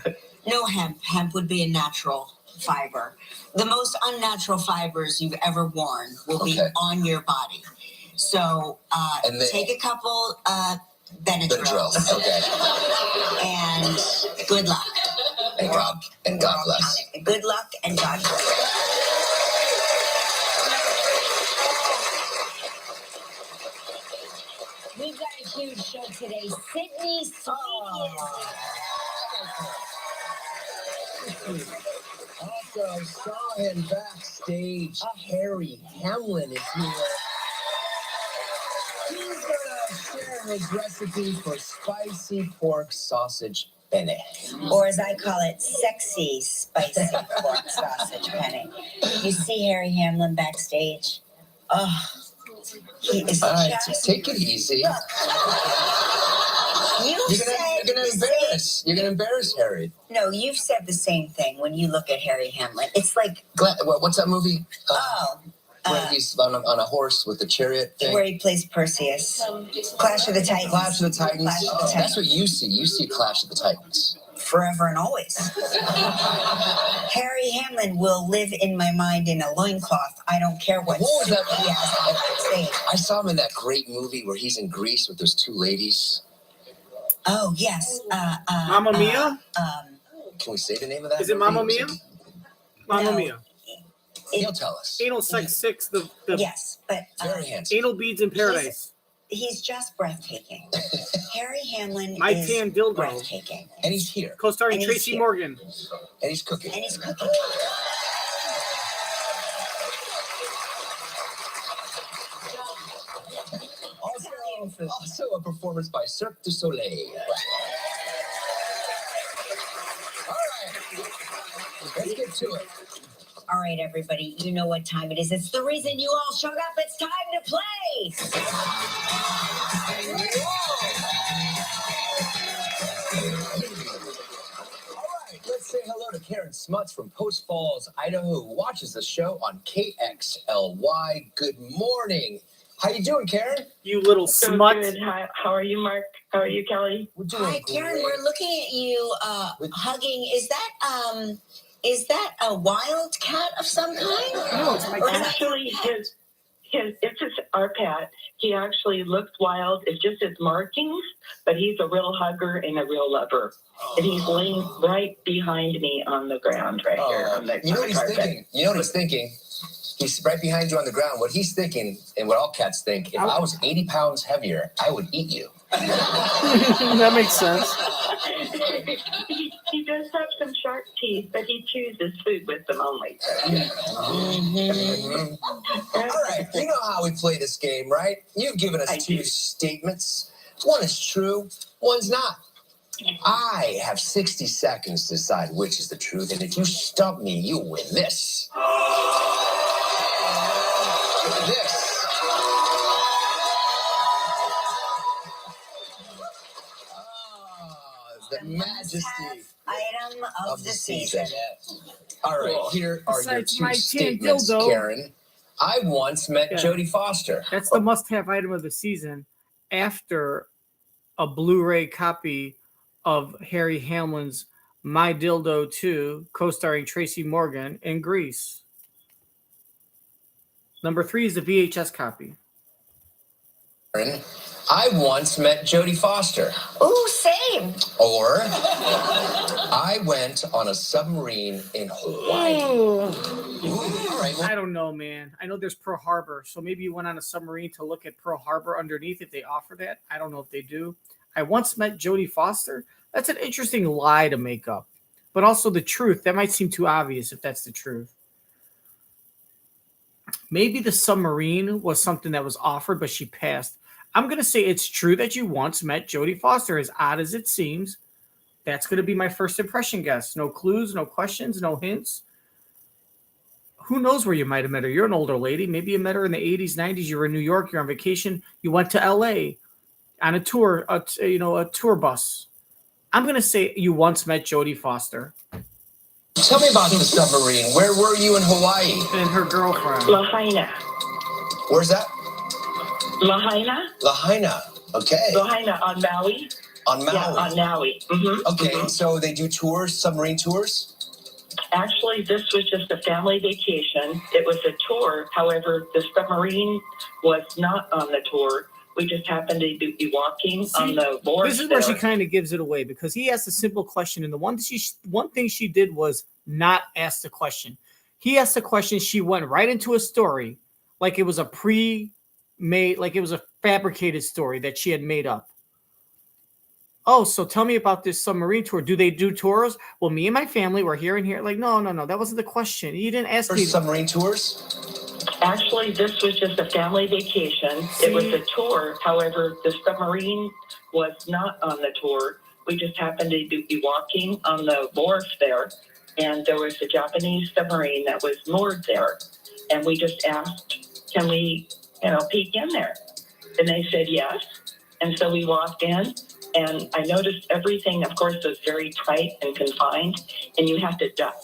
no hemp. Hemp would be a natural fiber. The most unnatural fibers you've ever worn will be on your body. So take a couple Benadryls. Okay. And good luck. And God bless. Good luck and God bless. We've got a huge show today. Sydney Sweeney is Also, saw him backstage. Harry Hamlin is here. He's gonna share his recipe for spicy pork sausage penne. or as I call it, sexy spicy pork sausage penne. You see Harry Hamlin backstage? Oh, he is All right, just... take it easy. Look, You're gonna embarrass Harry. No, you've said the same thing when you look at Harry Hamlin. It's like, What's that movie? Where he's on a horse with the chariot thing. where he plays Perseus. Clash of the Titans. Clash of the Titans. Clash of the Titans. That's what you see. You see Clash of the Titans. Forever and always. Harry Hamlin will live in my mind in a loincloth. I don't care what What was suit that? he has on backstage. I saw him in that great movie where he's in Greece with those two ladies. Oh, yes. Mamma Mia? Can we say the name of that? Is it movie? Mamma Mia? Mamma No. Mia. He'll tell us. Anal Sex 6, the Yes, but Very handsome. Anal Beads in Paradise. he's just breathtaking. Harry Hamlin My is Tan Dildo. breathtaking. And he's here. Co-starring And he's Tracy here. Morgan. And he's cooking. And he's cooking. Also a performance by Cirque du Soleil. All right. Let's get to it. All right, everybody, you know what time it is. It's the reason you all showed up. It's time to play. All right, let's say hello to Karen Smuts from Post Falls, Idaho, who watches the show on KXLY. Good morning. How you doing, Karen? You little So smut. good. Hi, how are you, Mark? How are you, Kelly? We're doing Hi, Karen. great. We're looking at you hugging. Is that a wild cat of some kind? No, it's my Or is cat. that- Actually, it's just our pet. He actually looks wild. It's just his markings, but he's a real hugger and a real lover. And he's laying right behind me on the ground right here. On the, You know on what the he's carpet. thinking? You know what he's thinking? He's right behind you on the ground. What he's thinking, and what all cats think, if I was 80 pounds heavier, I would eat you. That makes sense. He does have some sharp teeth, but he chews his food with them only. All right, you know how we play this game, right? You've given us two statements. One is true, one's not. I have 60 seconds to decide which is the truth, and if you stump me, you win this. This. The majesty Item of the season. All right, here are your Besides two my tin statements, dildo. Karen. I once met Jodie Foster. That's the must-have item of the season after a Blu-ray copy of Harry Hamlin's My Dildo 2, co-starring Tracy Morgan in Grease. Number 3 is the VHS copy. Karen, I once met Jodie Foster. Ooh, same. Or I went on a submarine in Hawaii. All right, well, I don't know, man. I know there's Pearl Harbor, so maybe you went on a submarine to look at Pearl Harbor underneath if they offer that. I don't know if they do. I once met Jodie Foster. That's an interesting lie to make up. But also the truth. That might seem too obvious if that's the truth. Maybe the submarine was something that was offered, but she passed. I'm going to say it's true that you once met Jodie Foster, as odd as it seems. That's going to be my first impression guess. No clues, no questions, no hints. Who knows where you might have met her? You're an older lady. Maybe you met her in the 80s, 90s. You were in New York. You're on vacation. You went to L.A. on a tour, a tour bus. I'm going to say you once met Jodie Foster. tell me about the submarine. Where were you in Hawaii? And her girlfriend. Lahaina. Where's that? Lahaina? Lahaina. Okay. Lahaina on Maui? On Maui. Yeah, on Maui. Mm-hmm. Okay, so they do tours, submarine tours? Actually, this was just a family vacation. It was a tour. However, the submarine was not on the tour. We just happened to be walking on the board. This is where she kind of gives it away because he asked a simple question, and the one thing she did was not ask the question. He asked the question. She went right into a story, like it was a pre-made, like it was a fabricated story that she had made up. Oh, so tell me about this submarine tour. Do they do tours? Well, me and my family were here and here. Like, no, that wasn't the question. You didn't ask me. Submarine tours? Actually, this was just a family vacation. It was a tour. However, the submarine was not on the tour. We just happened to be walking on the wharf there, and there was a Japanese submarine that was moored there. And we just asked, can we, peek in there? And they said yes. And so we walked in, and I noticed everything, of course, was very tight and confined, and you had to duck.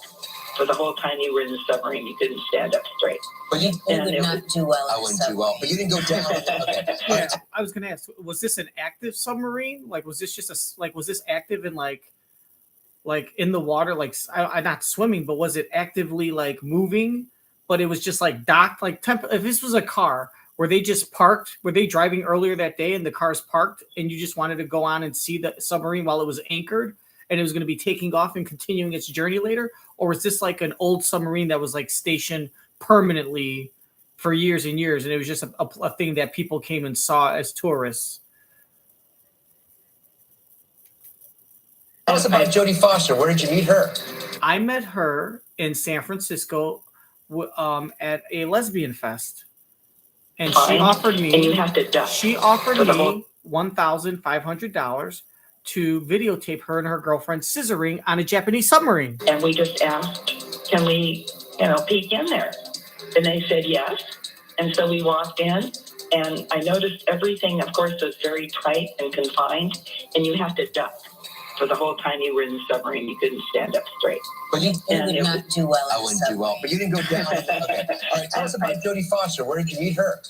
For the whole time you were in the submarine, you couldn't stand up straight. But you would not do well. I wouldn't do well. But you didn't go down. Okay. Yeah, I was gonna ask, was this an active submarine? Like, was this just was this active and like in the water? Like, I not swimming, but was it actively like moving? But it was just like docked. Like, if this was a car, were they just parked? Were they driving earlier that day and the car's parked, and you just wanted to go on and see the submarine while it was anchored? And it was going to be taking off and continuing its journey later? Or was this like an old submarine that was like stationed permanently for years and years, and it was just a thing that people came and saw as tourists? Tell us about Jodie Foster. Where did you meet her? I met her in San Francisco at a lesbian fest. And she offered me, and you have to duck. She offered me $1,500 to videotape her and her girlfriend scissoring on a Japanese submarine. And we just asked, can we, peek in there? And they said yes. And so we walked in, and I noticed everything, of course, was very tight and confined, and you have to duck. For the whole time you were in the submarine, you couldn't stand up straight. But you would not do well. I wouldn't do well. But you didn't go down. Okay. All right, tell us about Jodie Foster. Where did you meet her?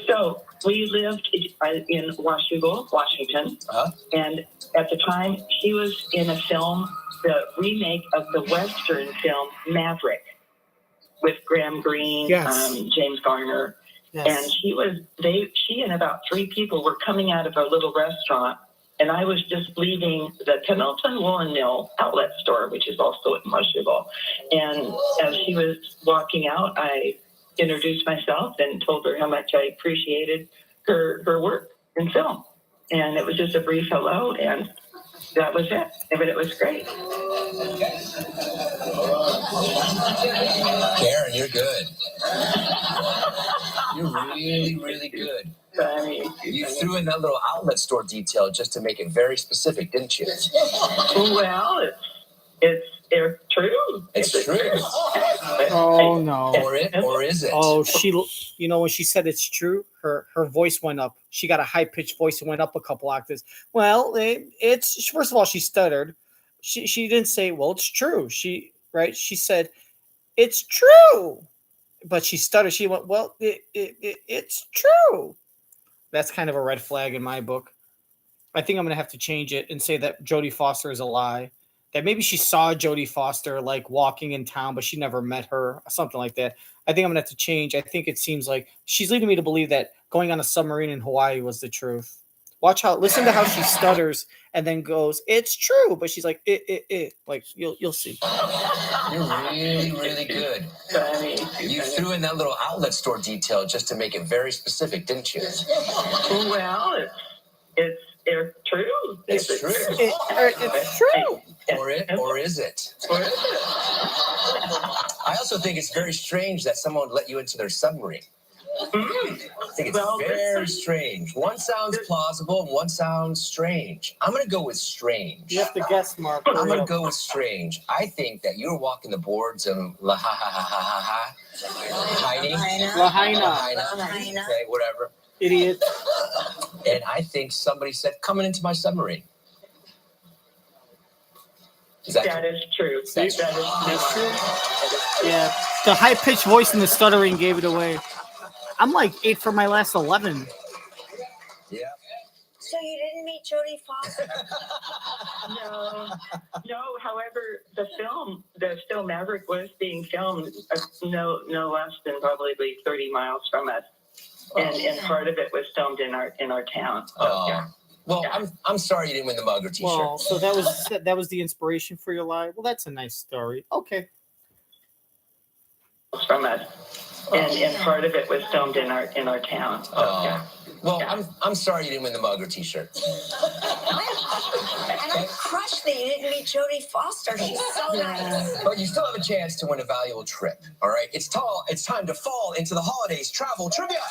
So we lived in Washougal, Washington, and at the time she was in a film, the remake of the Western film Maverick, with Graham Greene, James Garner, and she and about 3 people were coming out of a little restaurant, and I was just leaving the Pendleton Woolen Mill outlet store, which is also in Washougal, and as she was walking out, I introduced myself and told her how much I appreciated her work in film. And it was just a brief hello, and that was it. But it was great. Karen, you're good. You're really, really good. Funny. You threw in that little outlet store detail just to make it very specific, didn't you? Well, it's true. It's true. Oh no. Or is it? Oh, when she said it's true, her voice went up. She got a high pitched voice and went up a couple octaves. Well, it's first of all she stuttered. She didn't say, well, it's true. She said, it's true, but she stuttered. She went, well, it's true. That's kind of a red flag in my book. I think I'm gonna have to change it and say that Jodie Foster is a lie. That maybe she saw Jodie Foster like walking in town, but she never met her, something like that. I think I'm gonna have to change. I think it seems like she's leading me to believe that going on a submarine in Hawaii was the truth. Listen to how she stutters and then goes, "It's true," but she's like, like you'll see. You're really, really good. Funny. You threw in that little outlet store detail just to make it very specific, didn't you? Well, it's true. It's true. It's true. Or is it? I also think it's very strange that someone would let you into their submarine. I think it's very strange. One sounds plausible and one sounds strange. I'm going to go with strange. You have to guess, Mark. I'm going to go with strange. I think that you were walking the boards and Lahaina. Okay, whatever. Idiot. And I think somebody said, coming into my submarine. That is true. That's true. Yeah. The high-pitched voice and the stuttering gave it away. I'm like 8 for my last 11. Yeah. So you didn't meet Jodie Foster? No. However, the Still Maverick was being filmed no less than probably 30 miles from us, and part of it was filmed in our town. So, yeah. Well, yeah. I'm sorry you didn't win the mug or T-shirt. Well, so that was the inspiration for your lie. Well, that's a nice story. Okay. From us. And part of it was filmed in our town. Yeah. Well, yeah. I'm sorry you didn't win the mug or T-shirt. And I'm crushed that you didn't meet Jodie Foster. She's so nice. But you still have a chance to win a valuable trip. All right, it's time to fall into the holidays travel trivia.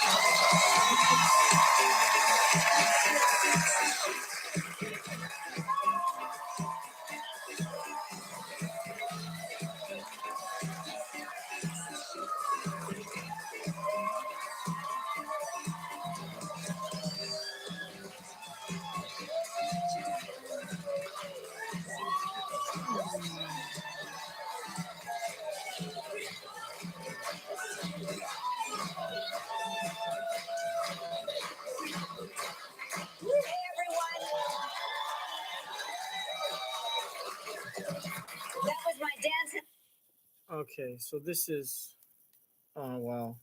Okay, so this is, oh wow,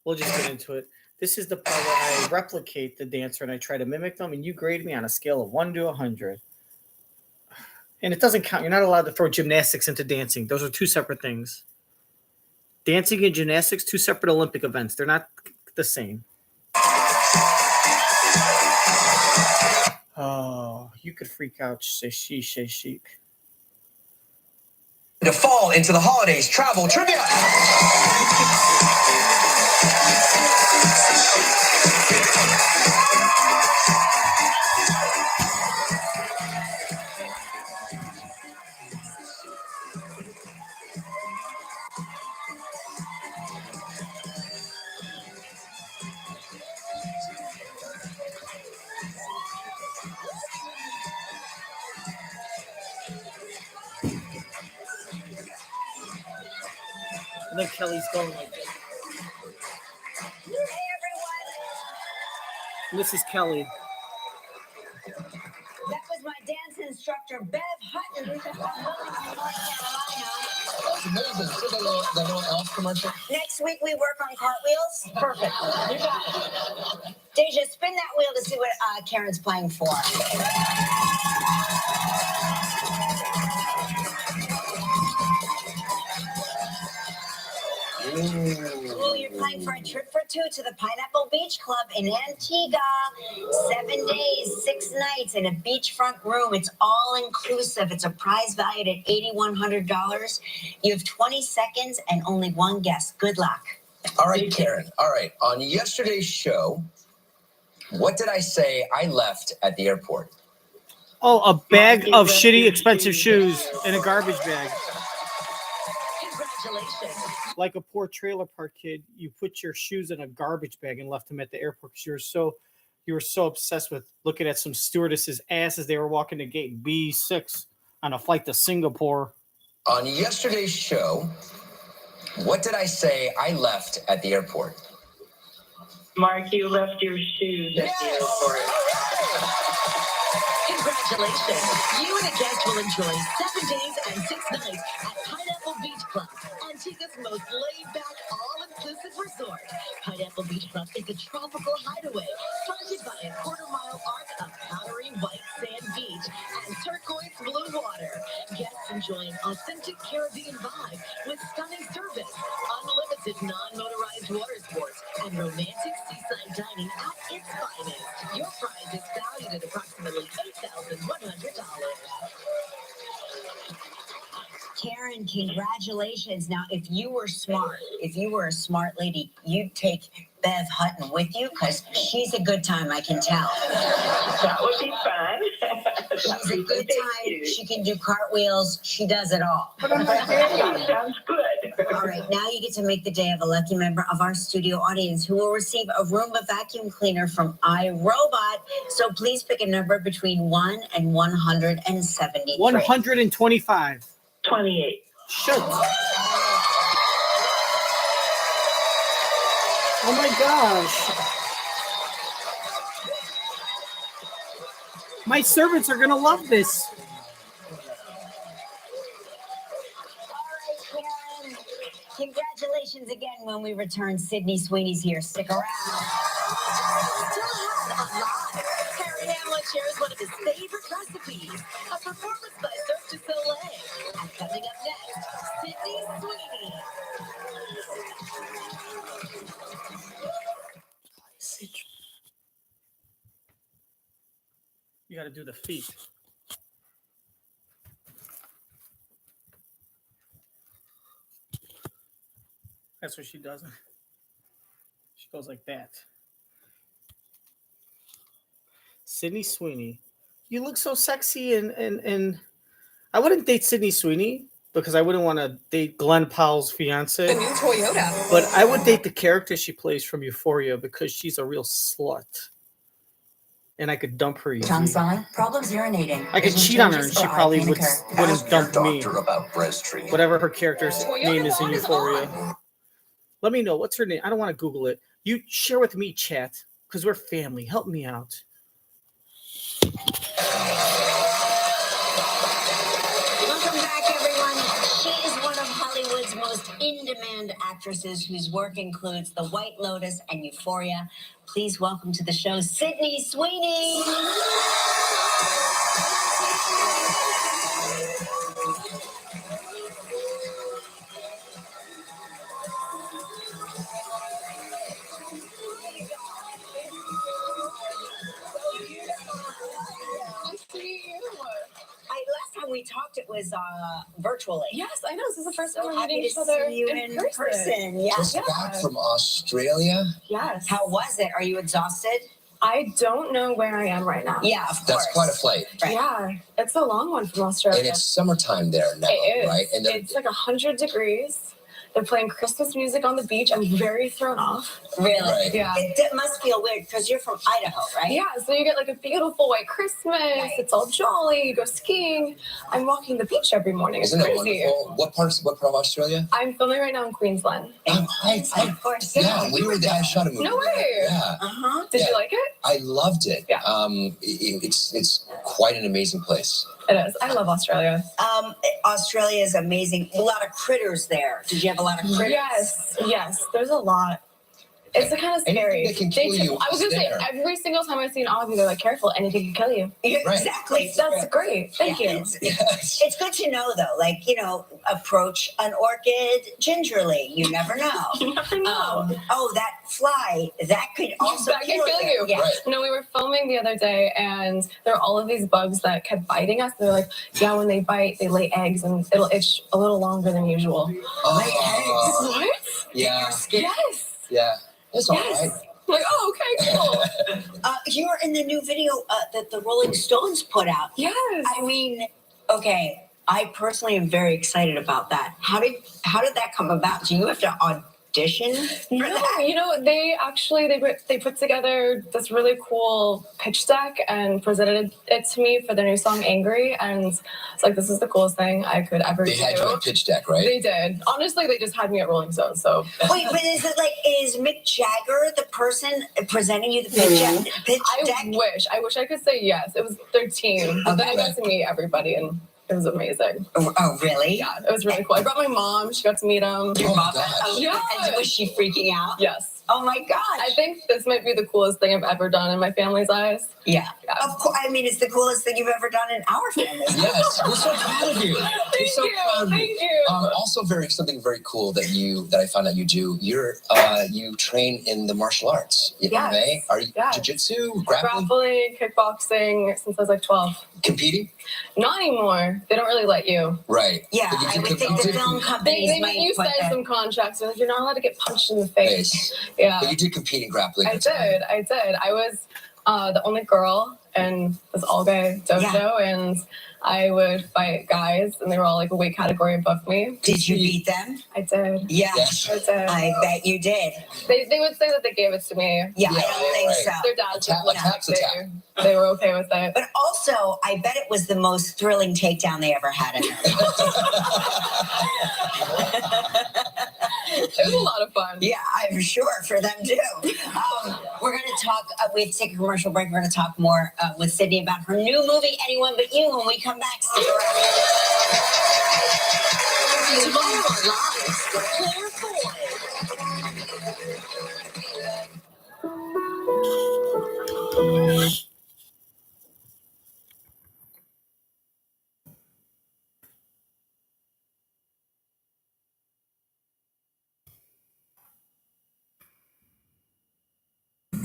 we'll just get into it. This is the part where I replicate the dancer and I try to mimic them, and you grade me on a scale of 1 to 100. And it doesn't count. You're not allowed to throw gymnastics into dancing. Those are two separate things. Dancing and gymnastics, two separate Olympic events. They're not the same. Oh, you could freak out. Say chic. To fall into the holidays travel trivia. And then Kelly's going like this. Hey, everyone. And this is Kelly. That was my dance instructor, Bev Hutton. North Carolina. The little elf commercial. Next week we work on cartwheels. Perfect. You got it. Deja, spin that wheel to see what Karen's playing for. Ooh, you're planning for a trip for two to the Pineapple Beach Club in Antigua. 7 days, 6 nights in a beachfront room. It's all inclusive. It's a prize valued at $8,100. You have 20 seconds and only one guest. Good luck. All right, Karen. All right. On yesterday's show, what did I say I left at the airport? Oh, a bag of shitty, expensive shoes in a garbage bag. Congratulations. Like a poor trailer park kid, you put your shoes in a garbage bag and left them at the airport because you were so obsessed with looking at some stewardesses' ass as they were walking to gate B6 on a flight to Singapore. On yesterday's show, what did I say I left at the airport? Mark, you left your shoes at the airport. Congratulations. You and a guest will enjoy 7 days and 6 nights at Pineapple Beach Club, Antigua's most laid-back, all-inclusive resort. Pineapple Beach Club is a tropical hideaway fronted by a quarter-mile arc of powdery white sand beach and turquoise blue water. Guests enjoy an authentic Caribbean vibe with stunning service, unlimited non-motorized water sports, and romantic seaside dining at its finest. Your prize is valued at approximately $8,100. Karen, congratulations. Now, if you were a smart lady, you'd take Bev Hutton with you because she's a good time, I can tell. That would be fun. She's a good time. She can do cartwheels. She does it all. Sounds good. All right, now you get to make the day of a lucky member of our studio audience who will receive a Roomba vacuum cleaner from iRobot. So please pick a number between 1 and 173. 125. 28. Shit. Oh my gosh. My servants are going to love this. All right, Karen. Congratulations again when we return. Sydney Sweeney's here. Stick around. Still ahead on Live, Harry Hamlin shares one of his favorite recipes, a performance by Cirque du Soleil. And coming up next, Sydney Sweeney. You got to do the feet. That's what she does. She goes like that. Sydney Sweeney. You look so sexy and I wouldn't date Sydney Sweeney because I wouldn't want to date Glenn Powell's fiance. The new Toyota. But I would date the character she plays from Euphoria because she's a real slut. And I could dump her easy. Tongue swelling, problems urinating. I could cheat on her and she probably wouldn't dump me. About breastfeeding. Whatever her character's name is in Euphoria. Let me know. What's her name? I don't want to Google it. You share with me, chat, because we're family. Help me out. Welcome back, everyone. She is one of Hollywood's most in-demand actresses whose work includes The White Lotus and Euphoria. Please welcome to the show, Sydney Sweeney. Last time we talked, it was virtually. Yes, I know. This is the first time we're Happy meeting to each other see you in person. Yeah. Just back from Australia? Yes. How was it? Are you exhausted? I don't know where I am right now. Yeah, of course. That's quite a flight. Right. Yeah, it's a long one from Australia. And it's summertime there now, It is. right? And It's like 100 degrees. They're playing Christmas music on the beach. I'm very thrown off. Really? Right. Yeah. It must feel weird because you're from Idaho, right? Yeah, so you get like a beautiful white Christmas. Right. It's all jolly. You go skiing. I'm walking the beach every morning. It's isn't it crazy. wonderful? What part of Australia? I'm filming right now in Queensland. Of course. Yeah, we were there. I shot a movie. No way. Yeah. Uh-huh. Did Yeah. you like it? I loved it. Yeah. It's quite an amazing place. It is. I love Australia. Australia is amazing. A lot of critters there. Did you have a lot of critters? Yes. There's a lot. It's kind of scary. Anything that can kill you I was is gonna say there. every single time I've seen Ozzy, they're like, "Careful, anything can kill you." Yeah, Right. exactly. That's great. Thank you. It's good to know, though. Like, approach an orchid gingerly. You never know. You never know. Oh, that fly, that could also That can kill you. Yeah. Right. No, we were filming the other day, and there are all of these bugs that kept biting us. They're like, yeah, when they bite, they lay eggs, and it'll itch a little longer than usual. What? Yeah. Yes. Yeah. It's all Yes. right. I'm like, oh, okay, cool. You're in the new video that the Rolling Stones put out. Yes. I mean, okay, I personally am very excited about that. How did that come about? Do you have to audition for that? They put together this really cool pitch deck and presented it to me for their new song "Angry," and it's like, this is the coolest thing I could ever do. They had you on pitch deck, right? They did. Honestly, they just had me at Rolling Stone. So Wait, but is Mick Jagger the person presenting you the pitch deck? I wish I could say yes. It was their team, but then I got to meet everybody, and it was amazing. Oh, really? Yeah, it was really cool. I brought my mom. She got to meet him. Your mom? Yeah. And was she freaking out? Yes. Oh my gosh. I think this might be the coolest thing I've ever done in my family's eyes. Yeah. Of course. I mean, it's the coolest thing you've ever done in our family. Yes, we're so proud of you. Thank you. Also, something very cool that I found out you do. You train in the martial arts. Yes. MMA? Are you jiu-jitsu, grappling, kickboxing since I was like 12. Competing? Not anymore. They don't really let you. Right. Yeah, I would think the film companies They might make you put sign that. some contracts. They're like, you're not allowed to get punched in the face. Yeah. But you did compete in grappling. I did. I was the only girl in this all-guy dojo, and I would fight guys, and they were all like a weight category above me. Did you beat them? I did. Yeah. Yes. I did. I bet you did. They would say that they gave it to me. Yeah, I don't think so. Their dads Tax attack. They were okay with it. But also, I bet it was the most thrilling takedown they ever had in there. It was a lot of fun. Yeah, I'm sure for them too. We're going to talk, we have to take a commercial break. We're going to talk more with Sydney about her new movie, Anyone But You, when we come back. Stick around. Tomorrow live with Claire Foy.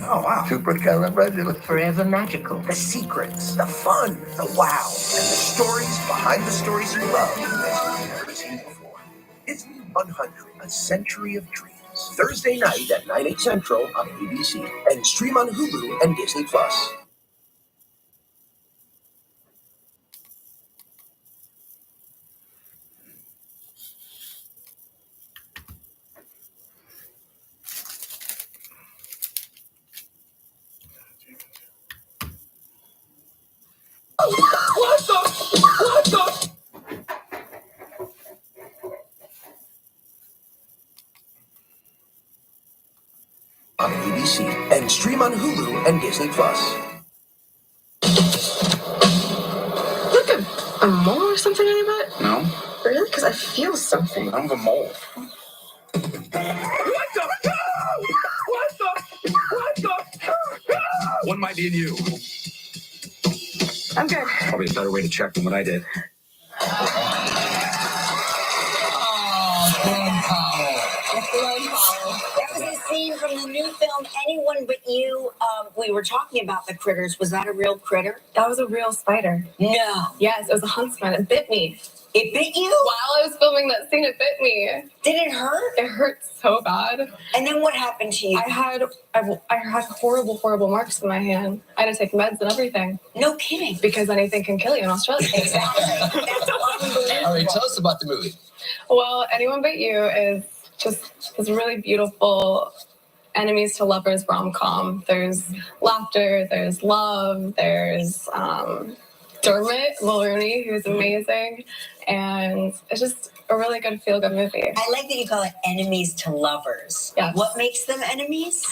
Oh, wow. Forever magical. The secrets, the fun, the wow, and the stories behind the stories you love that you've never seen before. Disney 100, A Century of Dreams. Thursday night at 9, 8 Central on ABC. And stream on Hulu and Disney+. What the? On ABC and stream on Hulu and Disney+. Look, a mole or something in your butt? No, Really? Because I feel something. I don't have a mole. What might be in you? I'm good. Probably a better way to check than what I did. That was a scene from the new film, Anyone But You. We were talking about the critters. Was that a real critter? That was a real spider. No. Yes, it was a huntsman. It bit me. It bit you? While I was filming that scene, it bit me. Did it hurt? It hurt so bad. And then what happened to you? I had horrible marks in my hand. I had to take meds and everything. No kidding. Because anything can kill you in Australia. Exactly. That's unbelievable. All right, tell us about the movie. Well, Anyone But You is just this really beautiful enemies to lovers rom-com. There's laughter, there's love, there's Dermot Mulroney, who's amazing, and it's just a really good feel-good movie. I like that you call it enemies to lovers. Yes. What makes them enemies?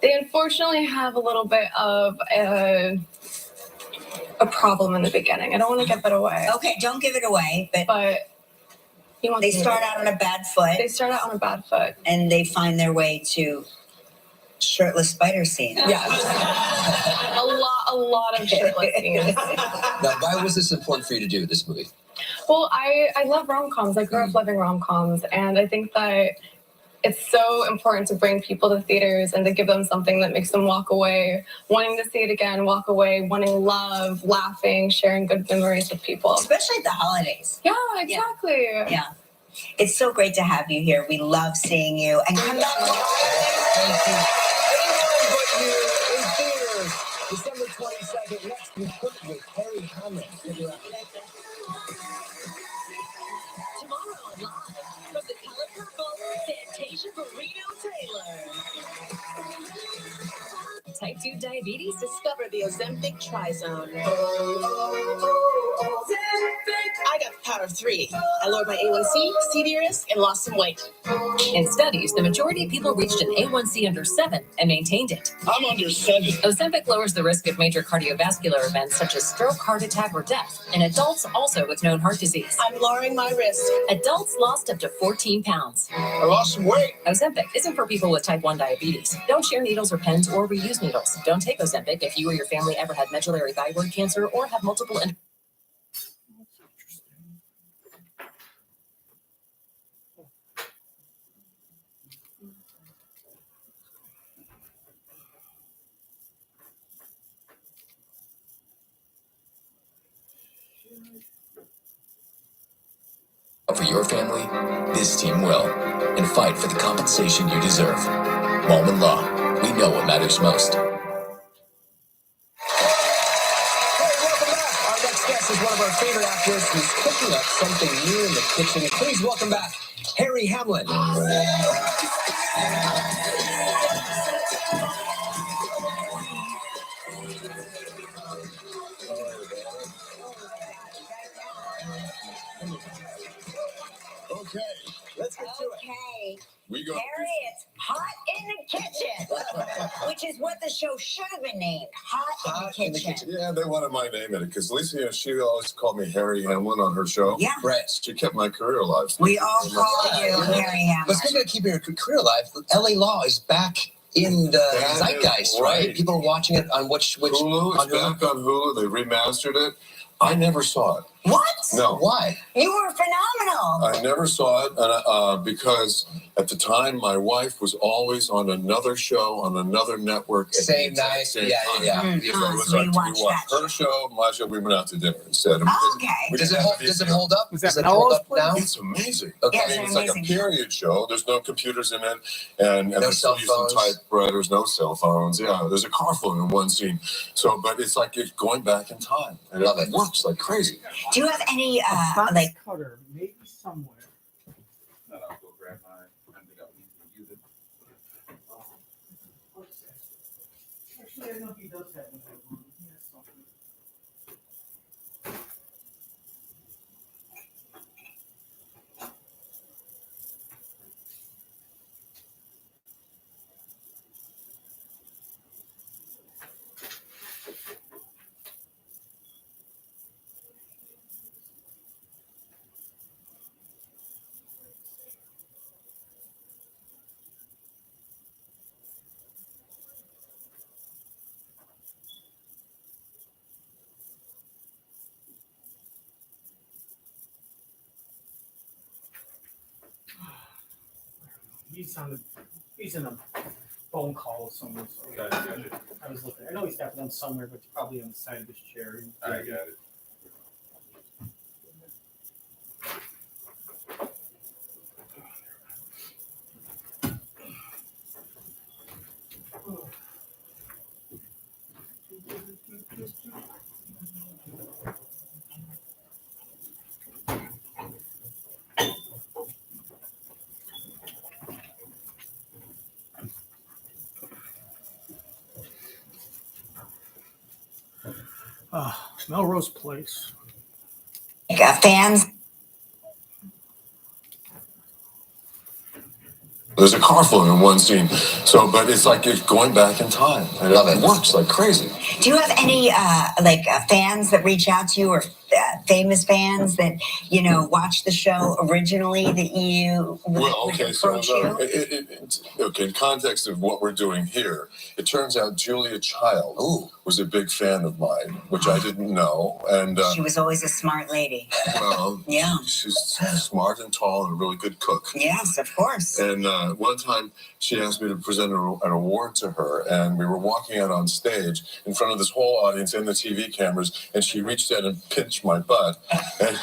They unfortunately have a little bit of a problem in the beginning. I don't want to give it away. Okay, don't give it away, but you want they start out on a bad foot. They start out on a bad foot. And they find their way to shirtless spider scene. Yes. a lot of shirtless scenes. Now, why was this important for you to do, this movie? Well, I love rom-coms. I grew up loving rom-coms, and I think that it's so important to bring people to theaters and to give them something that makes them walk away wanting to see it again, walk away wanting love, laughing, sharing good memories with people. Especially at the holidays. Yeah, exactly. Yeah. It's so great to have you here. We love seeing you. And come back. Thank you. Anyone but you in theaters, December 22nd, next we put with Harry Hamlin. Tomorrow live from the Color Purple, Fantasia Burrito Trailer. Type 2 diabetes? Discover the Ozempic Trizone. I got the power of 3. I lowered my A1C, CV risk, and lost some weight. In studies, the majority of people reached an A1C under 7 and maintained it. I'm under 7. Ozempic lowers the risk of major cardiovascular events such as stroke, heart attack, or death in adults also with known heart disease. I'm lowering my risk. Adults lost up to 14 pounds. I lost some weight. Ozempic isn't for people with type 1 diabetes. Don't share needles or pens or reuse needles. Don't take Ozempic if you or your family ever had medullary thyroid cancer or have multiple For your family, this team will, and fight for the compensation you deserve. Malman Law, we know what matters most. Hey, welcome back. Our next guest is one of our favorite actors who's cooking up something new in the kitchen. Please welcome back Harry Hamlin. Okay, let's get to it. Okay. We go. Harry, it's hot in the kitchen, which is what the show should have been named. Hot in the kitchen. Yeah, they wanted my name in it because Lisa, she always called me Harry Hamlin on her show. Yeah. Right. She kept my career alive. We all call you Harry Hamlin. But speaking of keeping your career alive, LA Law is back in the zeitgeist, right? People are watching it on which Hulu. It's back on Hulu. They remastered it. I never saw it. What? No. Why? You were phenomenal. I never saw it because at the time my wife was always on another show on another network. Same night. Yeah. So it was like, we watched her show, my show. We went out to dinner instead. Okay. Does it hold up? Does it hold up now? It's amazing. Okay. I mean, it's like a period show. There's no computers in it, and No they're cell still using phones. typewriters, no cell phones. Yeah, there's a car phone in one scene. So, but it's like it's going back in time, and Love it it. works like crazy. Do you have any Box cutter, maybe somewhere. No, I'll go grab mine. I think I'll need to use it. Actually, I know he does have one. He has something. He's in a phone call with someone. So Gotcha. I was looking. I know he's got one somewhere, but it's probably on the side of his chair. I got it. Melrose Place. fans? There's a car phone in one scene. So, but it's like it's going back in time, and it works like crazy. Do you have any fans that reach out to you or famous fans that, watch the show originally that you Well, would okay, so approach you? okay, in context of what we're doing here, it turns out Julia Child was a big fan of mine, which I didn't know, and She was always a smart lady. well, Yeah. she's smart and tall and a really good cook. Yes, of course. And one time she asked me to present an award to her, and we were walking out on stage in front of this whole audience and the TV cameras, and she reached out and pinched my butt. And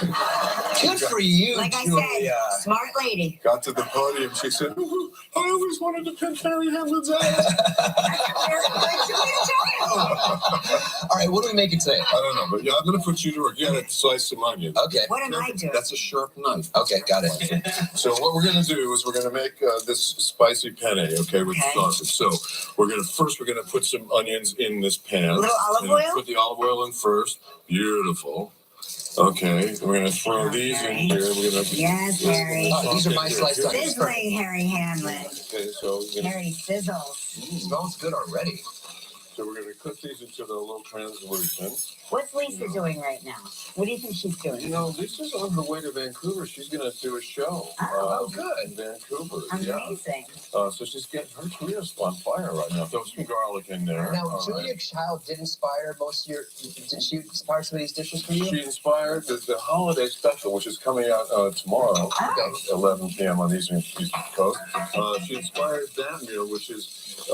Good for you, Like I Julia. said, smart lady. got to the podium, she said, "Ooh, I always wanted to pinch Harry Hamlin's ass." All right, what do we make it today? I don't know, but yeah, I'm going to put you to work. You got to slice some onions. Okay. What am I doing? That's a sharp knife. Okay, got it. So what we're going to do is we're going to make this spicy penne, okay, with sausage. So we're going to put some onions in this pan. A little olive And oil? Put the olive oil in first. Beautiful. Okay, we're going to throw these in here. We're going to Yes, Harry. These are my sliced onions. Sizzling Harry Hamlin. Okay, so Harry sizzles. Smells good already. So we're going to cook these until they're a little translucent. What's Lisa doing right now? What do you think she's doing? You know, Lisa's on her way to Vancouver. She's going to do a show. Oh, good. In Vancouver. Amazing. Yeah. So she's getting her career's on fire right now. Throw some garlic in there. Now, All Julia right. Child did inspire most of your. Did she inspire some of these dishes for you? She inspired the holiday special, which is coming out tomorrow, at 11 p.m. on the East Coast. She inspired that meal, which is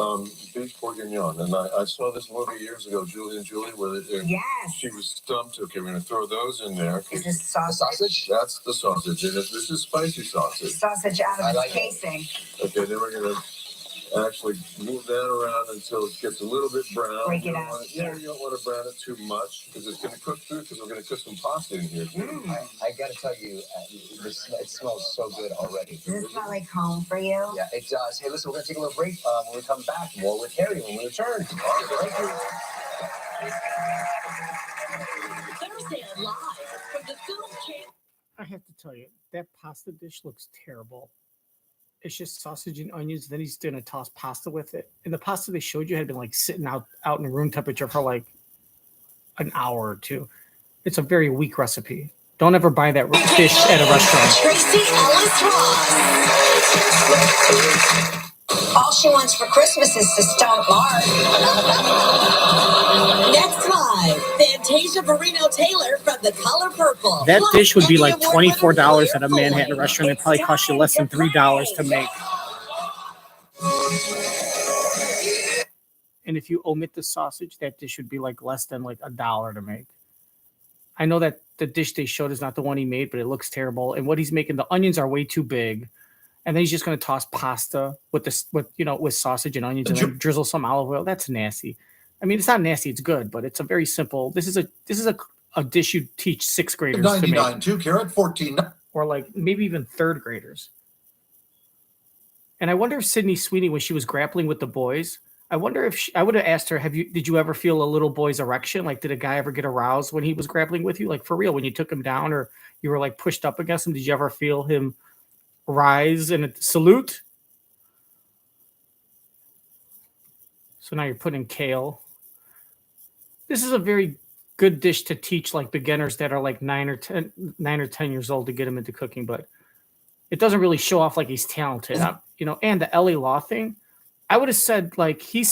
beef bourguignon. And I saw this movie years ago, Julie and Julie, where Yes. she was stumped. Okay, we're going to throw those in there. Is this sausage? Sausage? That's the sausage. And this is spicy sausage. Sausage out I of like its it. casing. Okay, then we're going to actually move that around until it gets a little bit brown. Break You it don't up, wanna- yeah. You don't want to brown it too much because it's going to cook through because we're going to cook some pasta in here too. I got to tell you, it smells so good already. Does it smell like home for you? Yeah, it does. Hey, listen, we're going to take a little break. When we come back, more with Harry when we return. Thank you. Thursday Live from the Film Channel. I have to tell you, that pasta dish looks terrible. It's just sausage and onions. Then he's gonna toss pasta with it. And the pasta they showed you had been like sitting out in room temperature for like an hour or two. It's a very weak recipe. Don't ever buy that dish at a restaurant. Tracy Ellis Ross. All she wants for Christmas is to stomp Mark. Next live, Fantasia Barrino Taylor from The Color Purple. That Plus, dish would be Emmy like Award-winning $24 at a Claire Manhattan Foy. restaurant. It probably cost you less than $3 to make. And if you omit the sausage, that dish would be like less than like $1 to make. I know that the dish they showed is not the one he made, but it looks terrible. And what he's making, the onions are way too big. And then he's just going to toss pasta with sausage and onions and then drizzle some olive oil. That's nasty. I mean, it's not nasty. It's good, but it's a very simple. This is a dish you teach sixth graders to make, 2-carat, 14. or like maybe even third graders. And I wonder if Sydney Sweeney, when she was grappling with the boys, I wonder if I would have asked her, did you ever feel a little boy's erection? Like, did a guy ever get aroused when he was grappling with you? Like, for real, when you took him down or you were like pushed up against him, did you ever feel him rise and salute? So now you're putting kale. This is a very good dish to teach like beginners that are like 9 or 10 years old to get them into cooking, but it doesn't really show off like he's talented. And the Ellie Law thing, I would have said like he's